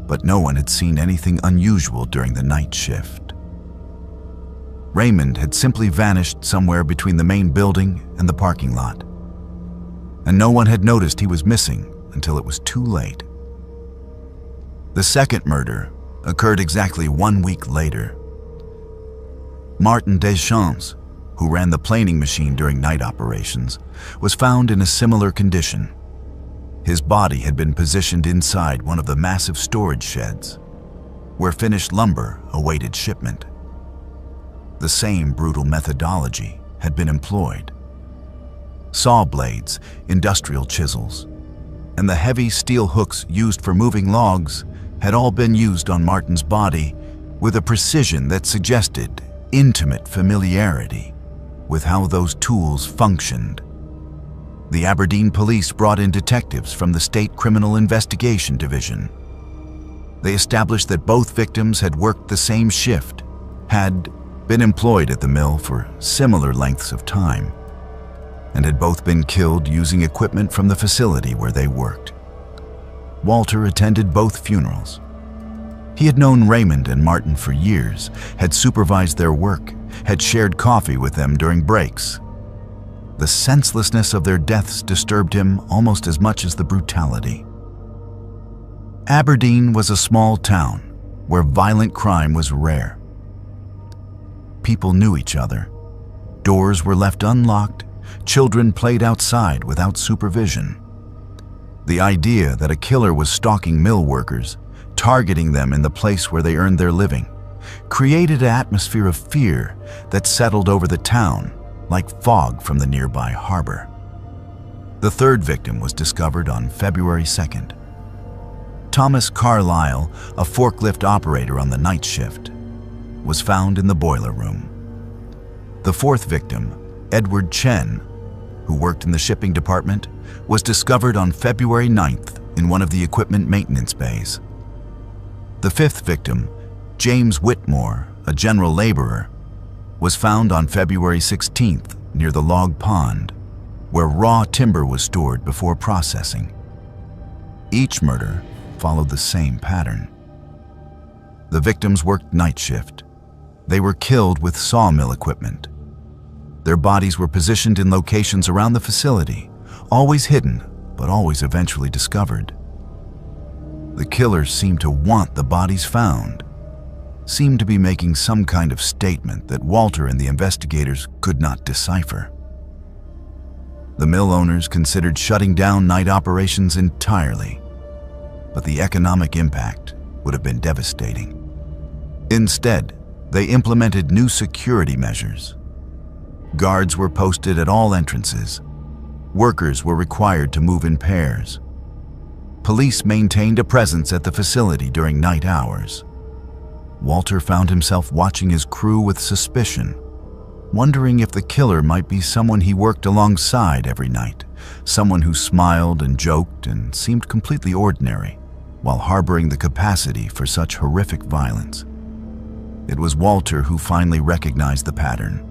but no one had seen anything unusual during the night shift. Raymond had simply vanished somewhere between the main building and the parking lot, and no one had noticed he was missing until it was too late. The second murder occurred exactly 1 week later. Martin Deschamps, who ran the planing machine during night operations, was found in a similar condition. His body had been positioned inside one of the massive storage sheds, where finished lumber awaited shipment. The same brutal methodology had been employed. Saw blades, industrial chisels, and the heavy steel hooks used for moving logs had all been used on Martin's body with a precision that suggested intimate familiarity with how those tools functioned. The Aberdeen police brought in detectives from the State Criminal Investigation Division. They established that both victims had worked the same shift, had been employed at the mill for similar lengths of time, and had both been killed using equipment from the facility where they worked. Walter attended both funerals. He had known Raymond and Martin for years, had supervised their work, had shared coffee with them during breaks. The senselessness of their deaths disturbed him almost as much as the brutality. Aberdeen was a small town where violent crime was rare. People knew each other. Doors were left unlocked. Children played outside without supervision. The idea that a killer was stalking mill workers, targeting them in the place where they earned their living, created an atmosphere of fear that settled over the town like fog from the nearby harbor. The third victim was discovered on February 2nd. Thomas Carlisle, a forklift operator on the night shift, was found in the boiler room. The fourth victim, Edward Chen, who worked in the shipping department, was discovered on February 9th in one of the equipment maintenance bays. The fifth victim, James Whitmore, a general laborer, was found on February 16th near the log pond, where raw timber was stored before processing. Each murder followed the same pattern. The victims worked night shift. They were killed with sawmill equipment. Their bodies were positioned in locations around the facility, always hidden, but always eventually discovered. The killers seemed to want the bodies found, seemed to be making some kind of statement that Walter and the investigators could not decipher. The mill owners considered shutting down night operations entirely, but the economic impact would have been devastating. Instead, they implemented new security measures. Guards were posted at all entrances. Workers were required to move in pairs. Police maintained a presence at the facility during night hours. Walter found himself watching his crew with suspicion, wondering if the killer might be someone he worked alongside every night, someone who smiled and joked and seemed completely ordinary, while harboring the capacity for such horrific violence. It was Walter who finally recognized the pattern.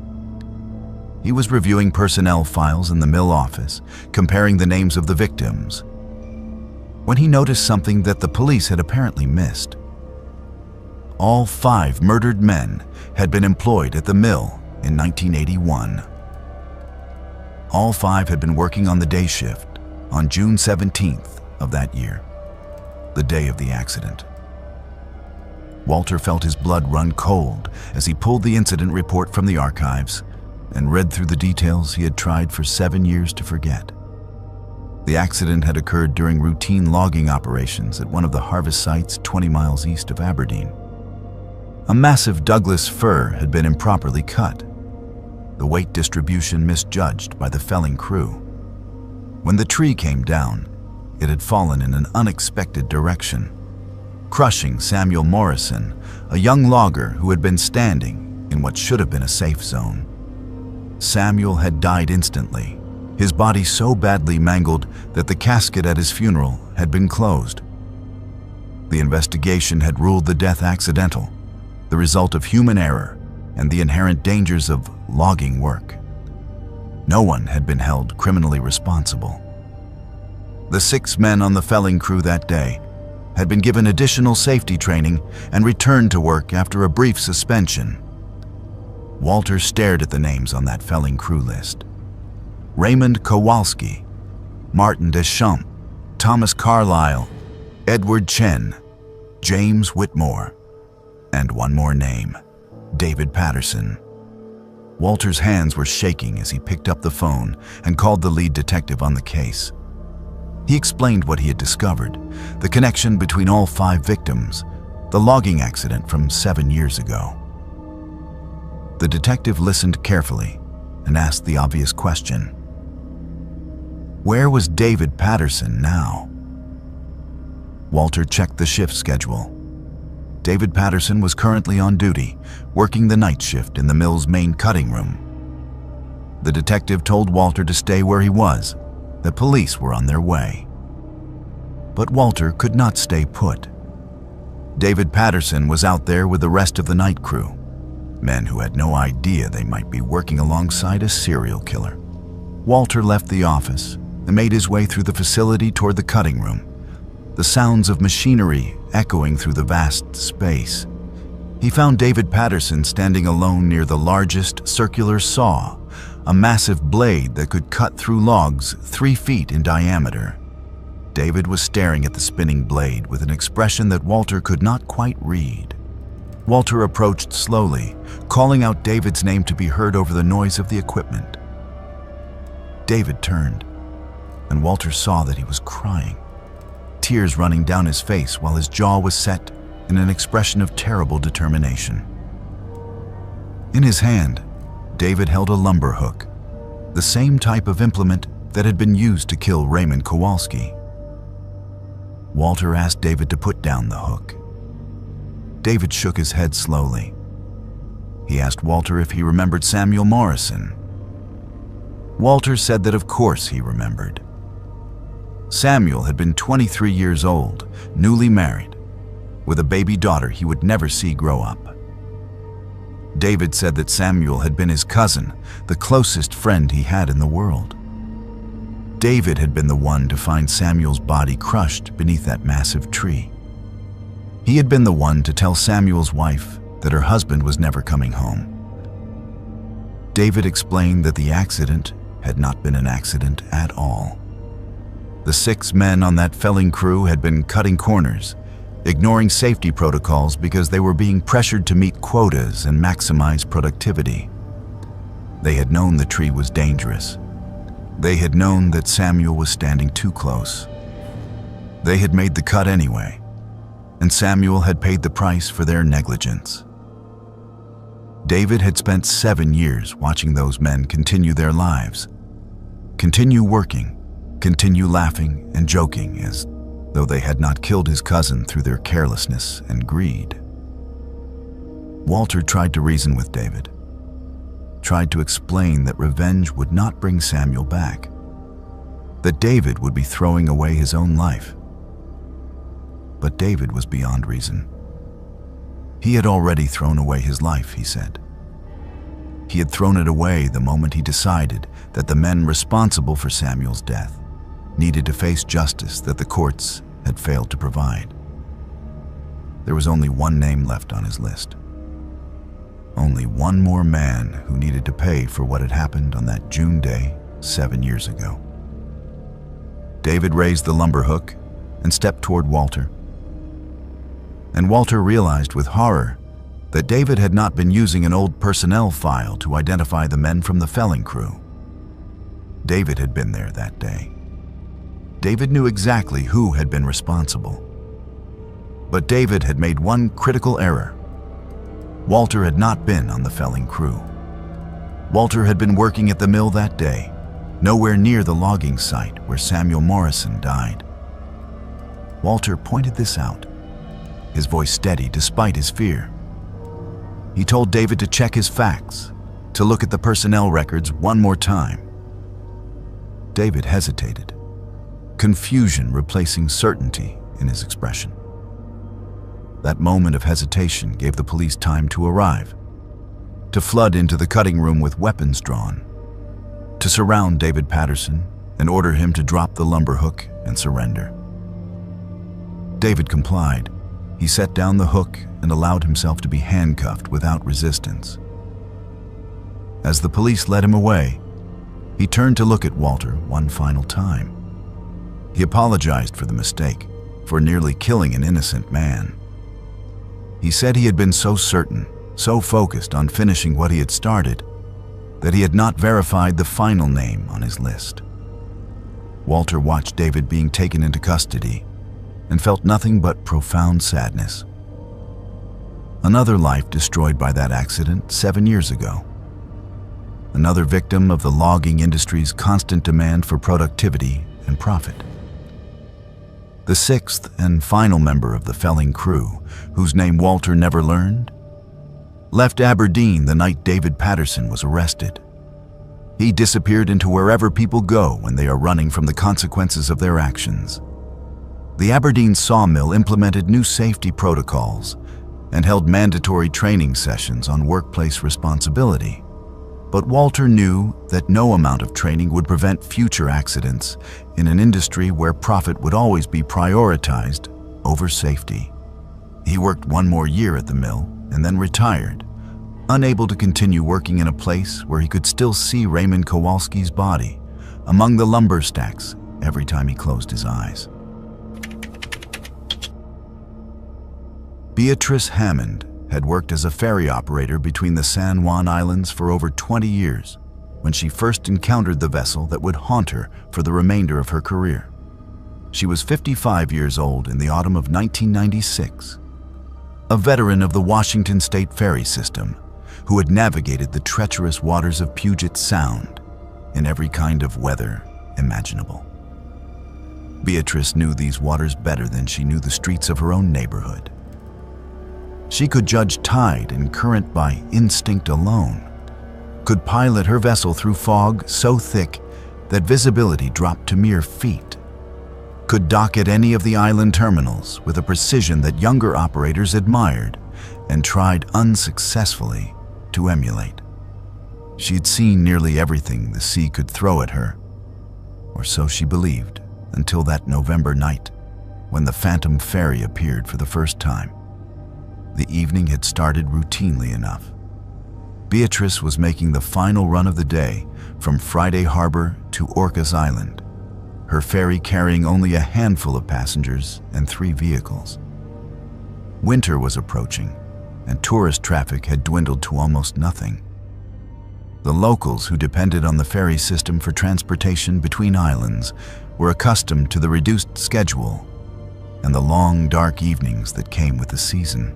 He was reviewing personnel files in the mill office, comparing the names of the victims, when he noticed something that the police had apparently missed. All 5 murdered men had been employed at the mill in 1981. All 5 had been working on the day shift on June 17th of that year, the day of the accident. Walter felt his blood run cold as he pulled the incident report from the archives and read through the details he had tried for 7 years to forget. The accident had occurred during routine logging operations at one of the harvest sites 20 miles east of Aberdeen. A massive Douglas fir had been improperly cut, the weight distribution misjudged by the felling crew. When the tree came down, it had fallen in an unexpected direction, crushing Samuel Morrison, a young logger who had been standing in what should have been a safe zone. Samuel had died instantly, his body so badly mangled that the casket at his funeral had been closed. The investigation had ruled the death accidental, the result of human error and the inherent dangers of logging work. No one had been held criminally responsible. The 6 men on the felling crew that day had been given additional safety training and returned to work after a brief suspension. Walter stared at the names on that felling crew list. Raymond Kowalski, Martin Deschamps, Thomas Carlyle, Edward Chen, James Whitmore, and one more name, David Patterson. Walter's hands were shaking as he picked up the phone and called the lead detective on the case. He explained what he had discovered, the connection between all 5 victims, the logging accident from 7 years ago. The detective listened carefully and asked the obvious question. Where was David Patterson now? Walter checked the shift schedule. David Patterson was currently on duty, working the night shift in the mill's main cutting room. The detective told Walter to stay where he was, that police were on their way. But Walter could not stay put. David Patterson was out there with the rest of the night crew, men who had no idea they might be working alongside a serial killer. Walter left the office and made his way through the facility toward the cutting room, the sounds of machinery echoing through the vast space. He found David Patterson standing alone near the largest circular saw, a massive blade that could cut through logs 3 feet in diameter. David was staring at the spinning blade with an expression that Walter could not quite read. Walter approached slowly, calling out David's name to be heard over the noise of the equipment. David turned, and Walter saw that he was crying, tears running down his face while his jaw was set in an expression of terrible determination. In his hand, David held a lumber hook, the same type of implement that had been used to kill Raymond Kowalski. Walter asked David to put down the hook. David shook his head slowly. He asked Walter if he remembered Samuel Morrison. Walter said that of course he remembered. Samuel had been 23 years old, newly married. with a baby daughter he would never see grow up. David said that Samuel had been his cousin, the closest friend he had in the world. David had been the one to find Samuel's body crushed beneath that massive tree. He had been the one to tell Samuel's wife that her husband was never coming home. David explained that the accident had not been an accident at all. The 6 men on that felling crew had been cutting corners, ignoring safety protocols because they were being pressured to meet quotas and maximize productivity. They had known the tree was dangerous. They had known that Samuel was standing too close. They had made the cut anyway, and Samuel had paid the price for their negligence. David had spent 7 years watching those men continue their lives, continue working, continue laughing and joking as though they had not killed his cousin through their carelessness and greed. Walter tried to reason with David, tried to explain that revenge would not bring Samuel back, that David would be throwing away his own life. But David was beyond reason. He had already thrown away his life, he said. He had thrown it away the moment he decided that the men responsible for Samuel's death needed to face justice that the courts had failed to provide. There was only one name left on his list. Only one more man who needed to pay for what had happened on that June day 7 years ago. David raised the lumber hook and stepped toward Walter. And Walter realized with horror that David had not been using an old personnel file to identify the men from the felling crew. David had been there that day. David knew exactly who had been responsible. But David had made one critical error. Walter had not been on the felling crew. Walter had been working at the mill that day, nowhere near the logging site where Samuel Morrison died. Walter pointed this out, his voice steady despite his fear. He told David to check his facts, to look at the personnel records one more time. David hesitated, confusion replacing certainty in his expression. That moment of hesitation gave the police time to arrive, to flood into the cutting room with weapons drawn, to surround David Patterson and order him to drop the lumber hook and surrender. David complied. He set down the hook and allowed himself to be handcuffed without resistance. As the police led him away, he turned to look at Walter one final time. He apologized for the mistake, for nearly killing an innocent man. He said he had been so certain, so focused on finishing what he had started, that he had not verified the final name on his list. Walter watched David being taken into custody and felt nothing but profound sadness. Another life destroyed by that accident 7 years ago. Another victim of the logging industry's constant demand for productivity and profit. The 6th and final member of the felling crew, whose name Walter never learned, left Aberdeen the night David Patterson was arrested. He disappeared into wherever people go when they are running from the consequences of their actions. The Aberdeen sawmill implemented new safety protocols and held mandatory training sessions on workplace responsibility. But Walter knew that no amount of training would prevent future accidents in an industry where profit would always be prioritized over safety. He worked 1 more year at the mill and then retired, unable to continue working in a place where he could still see Raymond Kowalski's body among the lumber stacks every time he closed his eyes. Beatrice Hammond had worked as a ferry operator between the San Juan Islands for over 20 years when she first encountered the vessel that would haunt her for the remainder of her career. She was 55 years old in the autumn of 1996, a veteran of the Washington State ferry system who had navigated the treacherous waters of Puget Sound in every kind of weather imaginable. Beatrice knew these waters better than she knew the streets of her own neighborhood. She could judge tide and current by instinct alone, could pilot her vessel through fog so thick that visibility dropped to mere feet. could dock at any of the island terminals with a precision that younger operators admired and tried unsuccessfully to emulate. She'd seen nearly everything the sea could throw at her, or so she believed, until that November night when the Phantom Ferry appeared for the first time. The evening had started routinely enough. Beatrice was making the final run of the day from Friday Harbor to Orcas Island, her ferry carrying only a handful of passengers and 3 vehicles. Winter was approaching, and tourist traffic had dwindled to almost nothing. The locals who depended on the ferry system for transportation between islands were accustomed to the reduced schedule and the long, dark evenings that came with the season.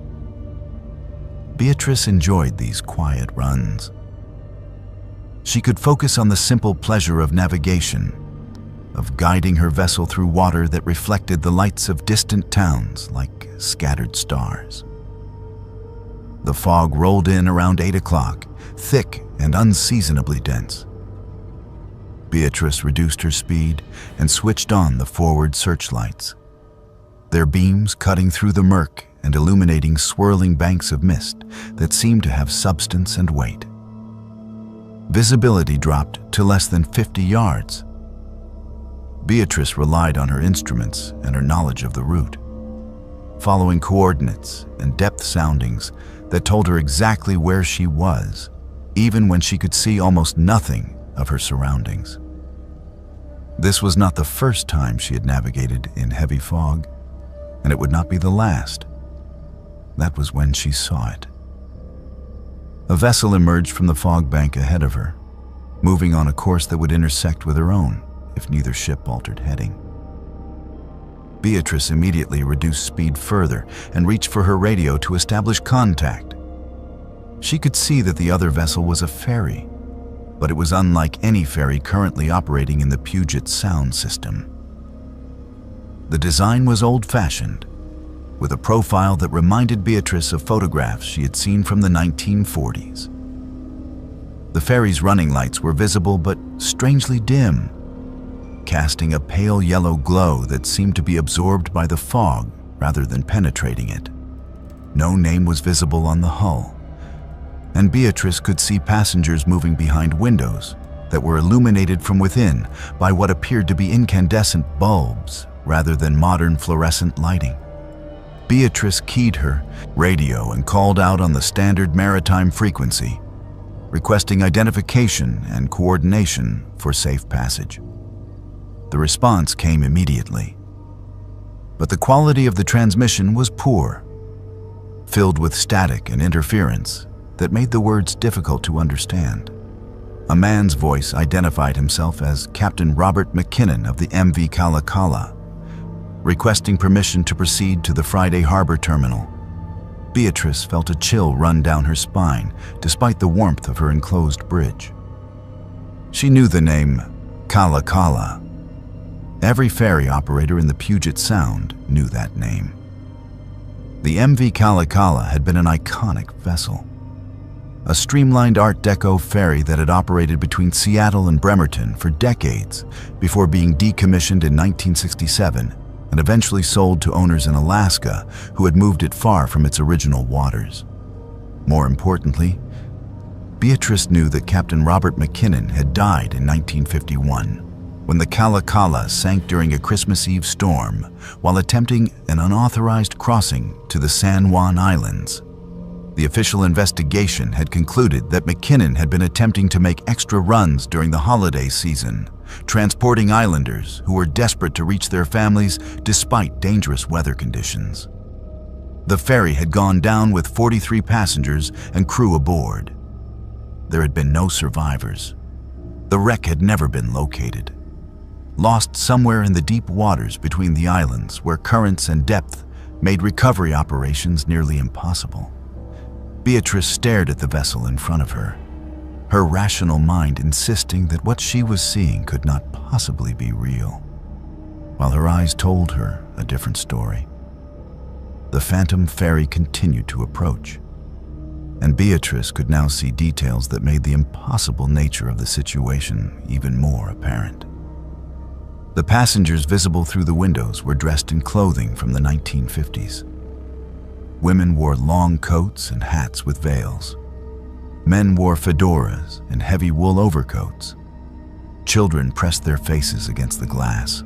Beatrice enjoyed these quiet runs. She could focus on the simple pleasure of navigation, of guiding her vessel through water that reflected the lights of distant towns like scattered stars. The fog rolled in around 8 o'clock, thick and unseasonably dense. Beatrice reduced her speed and switched on the forward searchlights, their beams cutting through the murk and illuminating swirling banks of mist that seemed to have substance and weight. Visibility dropped to less than 50 yards. Beatrice relied on her instruments and her knowledge of the route, following coordinates and depth soundings that told her exactly where she was, even when she could see almost nothing of her surroundings. This was not the first time she had navigated in heavy fog, and it would not be the last. That was when she saw it. A vessel emerged from the fog bank ahead of her, moving on a course that would intersect with her own if neither ship altered heading. Beatrice immediately reduced speed further and reached for her radio to establish contact. She could see that the other vessel was a ferry, but it was unlike any ferry currently operating in the Puget Sound system. The design was old-fashioned, with a profile that reminded Beatrice of photographs she had seen from the 1940s. The ferry's running lights were visible but strangely dim, casting a pale yellow glow that seemed to be absorbed by the fog rather than penetrating it. No name was visible on the hull, and Beatrice could see passengers moving behind windows that were illuminated from within by what appeared to be incandescent bulbs rather than modern fluorescent lighting. Beatrice keyed her radio and called out on the standard maritime frequency, requesting identification and coordination for safe passage. The response came immediately, but the quality of the transmission was poor, filled with static and interference that made the words difficult to understand. A man's voice identified himself as Captain Robert McKinnon of the MV Kalakala, requesting permission to proceed to the Friday Harbor terminal. Beatrice felt a chill run down her spine despite the warmth of her enclosed bridge. She knew the name Kalakala. Every ferry operator in the Puget Sound knew that name. The MV Kalakala had been an iconic vessel, a streamlined Art Deco ferry that had operated between Seattle and Bremerton for decades before being decommissioned in 1967 and eventually sold to owners in Alaska who had moved it far from its original waters. More importantly, Beatrice knew that Captain Robert McKinnon had died in 1951 when the Kalakala sank during a Christmas Eve storm while attempting an unauthorized crossing to the San Juan Islands. The official investigation had concluded that McKinnon had been attempting to make extra runs during the holiday season, transporting islanders who were desperate to reach their families despite dangerous weather conditions. The ferry had gone down with 43 passengers and crew aboard. There had been no survivors. The wreck had never been located, lost somewhere in the deep waters between the islands where currents and depth made recovery operations nearly impossible. Beatrice stared at the vessel in front of her, her rational mind insisting that what she was seeing could not possibly be real, while her eyes told her a different story. The Phantom Ferry continued to approach, and Beatrice could now see details that made the impossible nature of the situation even more apparent. The passengers visible through the windows were dressed in clothing from the 1950s. Women wore long coats and hats with veils. Men wore fedoras and heavy wool overcoats. Children pressed their faces against the glass,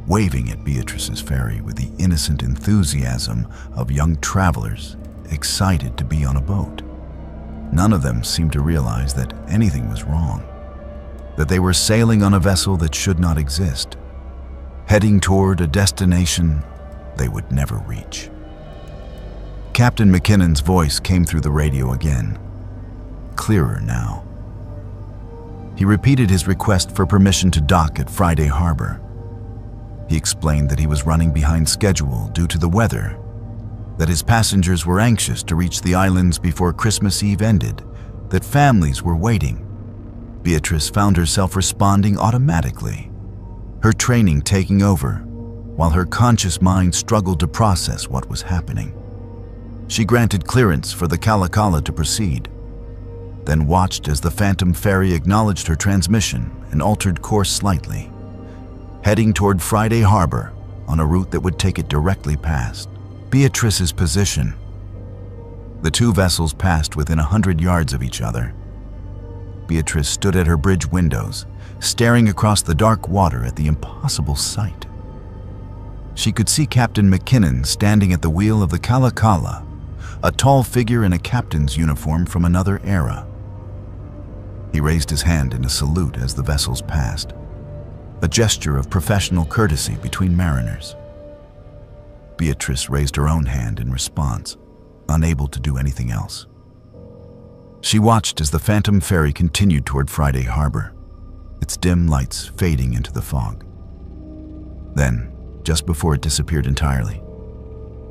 waving at Beatrice's ferry with the innocent enthusiasm of young travelers excited to be on a boat. None of them seemed to realize that anything was wrong, that they were sailing on a vessel that should not exist, heading toward a destination they would never reach. Captain McKinnon's voice came through the radio again, clearer now. He repeated his request for permission to dock at Friday Harbor. He explained that he was running behind schedule due to the weather, that his passengers were anxious to reach the islands before Christmas Eve ended, that families were waiting. Beatrice found herself responding automatically, her training taking over, while her conscious mind struggled to process what was happening. She granted clearance for the Kalakala to proceed, then watched as the Phantom Ferry acknowledged her transmission and altered course slightly, heading toward Friday Harbor on a route that would take it directly past Beatrice's position. The two vessels passed within 100 yards of each other. Beatrice stood at her bridge windows, staring across the dark water at the impossible sight. She could see Captain McKinnon standing at the wheel of the Kalakala, a tall figure in a captain's uniform from another era. He raised his hand in a salute as the vessels passed, a gesture of professional courtesy between mariners. Beatrice raised her own hand in response, unable to do anything else. She watched as the Phantom Ferry continued toward Friday Harbor, its dim lights fading into the fog. Then, just before it disappeared entirely,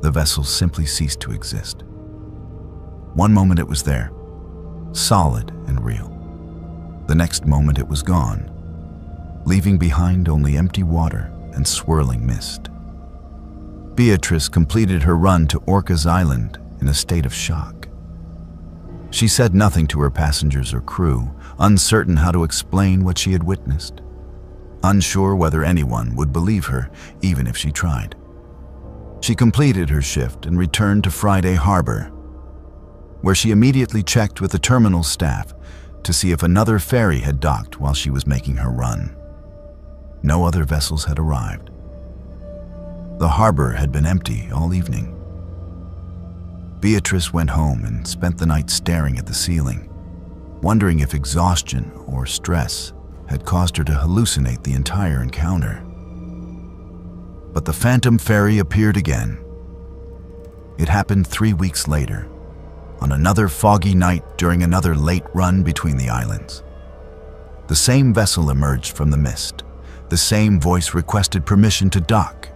the vessel simply ceased to exist. One moment it was there, solid and real. The next moment it was gone, leaving behind only empty water and swirling mist. Beatrice completed her run to Orcas Island in a state of shock. She said nothing to her passengers or crew, uncertain how to explain what she had witnessed, unsure whether anyone would believe her, even if she tried. She completed her shift and returned to Friday Harbor, where she immediately checked with the terminal staff to see if another ferry had docked while she was making her run. No other vessels had arrived. The harbor had been empty all evening. Beatrice went home and spent the night staring at the ceiling, wondering if exhaustion or stress had caused her to hallucinate the entire encounter. But the Phantom Ferry appeared again. It happened 3 weeks later, on another foggy night during another late run between the islands. The same vessel emerged from the mist. The same voice requested permission to dock.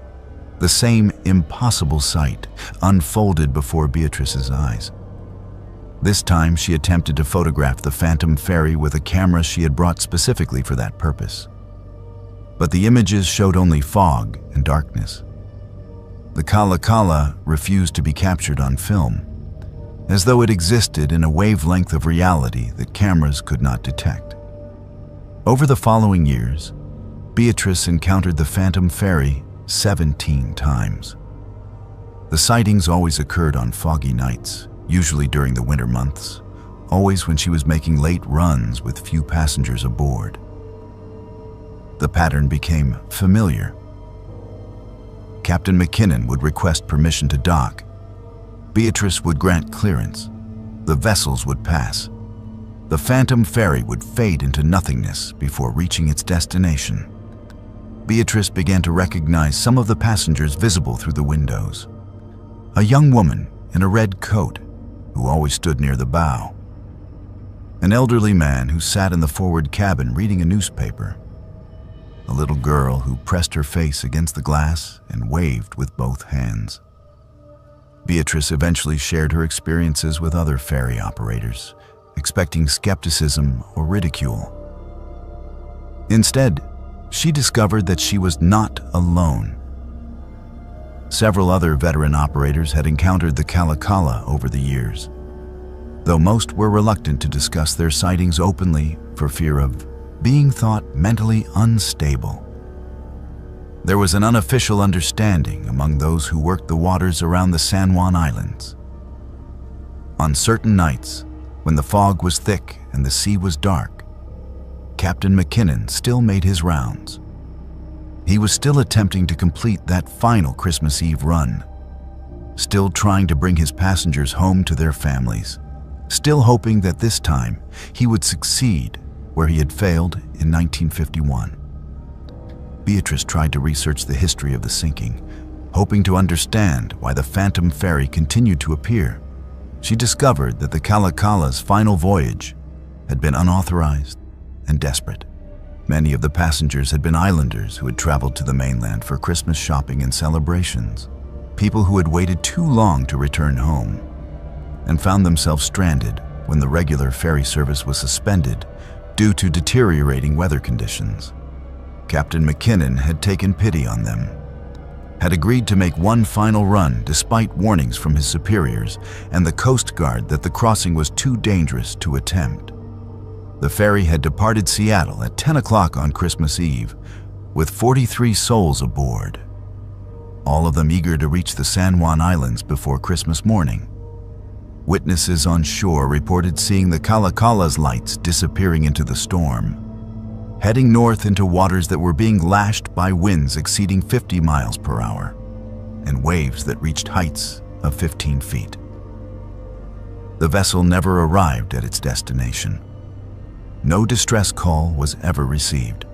The same impossible sight unfolded before Beatrice's eyes. This time she attempted to photograph the Phantom Ferry with a camera she had brought specifically for that purpose. But the images showed only fog and darkness. The Kalakala refused to be captured on film, as though it existed in a wavelength of reality that cameras could not detect. Over the following years, Beatrice encountered the Phantom Ferry 17 times. The sightings always occurred on foggy nights, usually during the winter months, always when she was making late runs with few passengers aboard. The pattern became familiar. Captain McKinnon would request permission to dock. Beatrice would grant clearance. The vessels would pass. The Phantom Ferry would fade into nothingness before reaching its destination. Beatrice began to recognize some of the passengers visible through the windows. A young woman in a red coat who always stood near the bow. An elderly man who sat in the forward cabin reading a newspaper. A little girl who pressed her face against the glass and waved with both hands. Beatrice eventually shared her experiences with other ferry operators, expecting skepticism or ridicule. Instead, she discovered that she was not alone. Several other veteran operators had encountered the Kalakala over the years, though most were reluctant to discuss their sightings openly for fear of being thought mentally unstable. There was an unofficial understanding among those who worked the waters around the San Juan Islands. On certain nights, when the fog was thick and the sea was dark, Captain McKinnon still made his rounds. He was still attempting to complete that final Christmas Eve run, still trying to bring his passengers home to their families, still hoping that this time he would succeed where he had failed in 1951. Beatrice tried to research the history of the sinking, hoping to understand why the phantom ferry continued to appear. She discovered that the Kalakala's final voyage had been unauthorized and desperate. Many of the passengers had been islanders who had traveled to the mainland for Christmas shopping and celebrations, people who had waited too long to return home and found themselves stranded when the regular ferry service was suspended due to deteriorating weather conditions. Captain McKinnon had taken pity on them, had agreed to make one final run despite warnings from his superiors and the Coast Guard that the crossing was too dangerous to attempt. The ferry had departed Seattle at 10 o'clock on Christmas Eve, with 43 souls aboard, all of them eager to reach the San Juan Islands before Christmas morning. Witnesses on shore reported seeing the Kalakala's lights disappearing into the storm, heading north into waters that were being lashed by winds exceeding 50 miles per hour and waves that reached heights of 15 feet. The vessel never arrived at its destination. No distress call was ever received.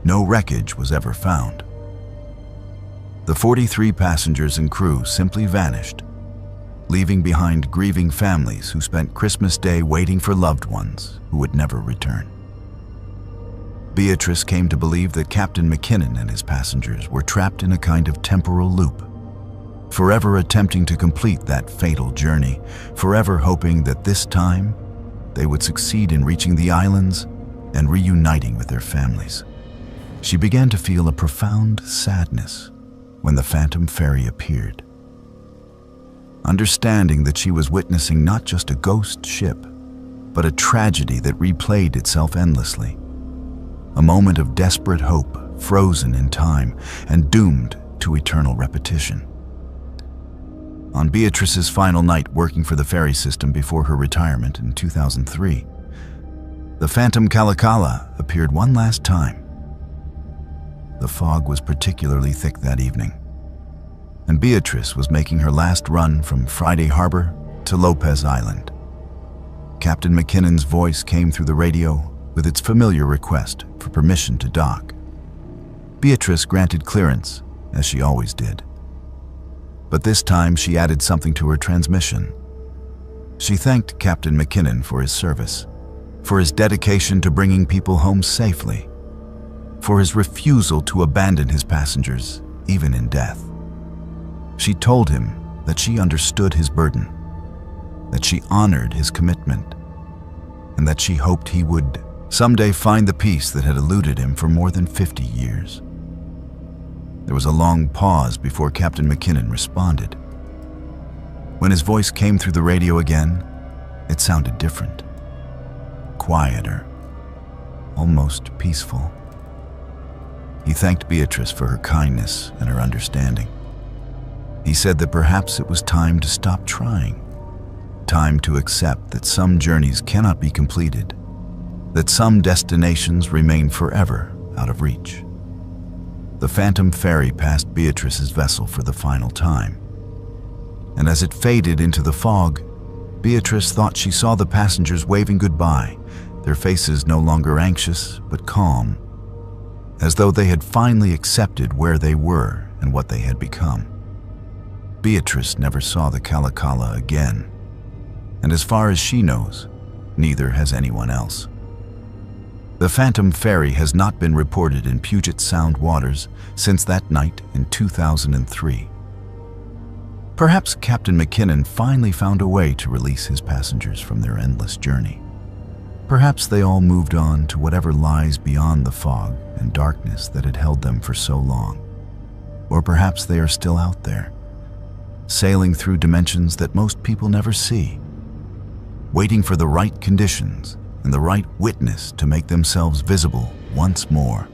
No wreckage was ever found. The 43 passengers and crew simply vanished, leaving behind grieving families who spent Christmas Day waiting for loved ones who would never return. Beatrice came to believe that Captain McKinnon and his passengers were trapped in a kind of temporal loop, forever attempting to complete that fatal journey, forever hoping that this time they would succeed in reaching the islands and reuniting with their families. She began to feel a profound sadness when the phantom ferry appeared, understanding that she was witnessing not just a ghost ship, but a tragedy that replayed itself endlessly, a moment of desperate hope frozen in time and doomed to eternal repetition. On Beatrice's final night working for the ferry system before her retirement in 2003, the phantom Kalakala appeared one last time. The fog was particularly thick that evening, and Beatrice was making her last run from Friday Harbor to Lopez Island. Captain McKinnon's voice came through the radio with its familiar request for permission to dock. Beatrice granted clearance, as she always did. But this time she added something to her transmission. She thanked Captain McKinnon for his service, for his dedication to bringing people home safely, for his refusal to abandon his passengers, even in death. She told him that she understood his burden, that she honored his commitment, and that she hoped he would someday find the peace that had eluded him for more than 50 years. There was a long pause before Captain McKinnon responded. When his voice came through the radio again, it sounded different, quieter, almost peaceful. He thanked Beatrice for her kindness and her understanding. He said that perhaps it was time to stop trying, time to accept that some journeys cannot be completed, that some destinations remain forever out of reach. The phantom ferry passed Beatrice's vessel for the final time, and as it faded into the fog, Beatrice thought she saw the passengers waving goodbye, their faces no longer anxious but calm, as though they had finally accepted where they were and what they had become. Beatrice never saw the Kalakala again, and as far as she knows, neither has anyone else. The phantom ferry has not been reported in Puget Sound waters since that night in 2003. Perhaps Captain McKinnon finally found a way to release his passengers from their endless journey. Perhaps they all moved on to whatever lies beyond the fog and darkness that had held them for so long. Or perhaps they are still out there, sailing through dimensions that most people never see, waiting for the right conditions and the right witness to make themselves visible once more.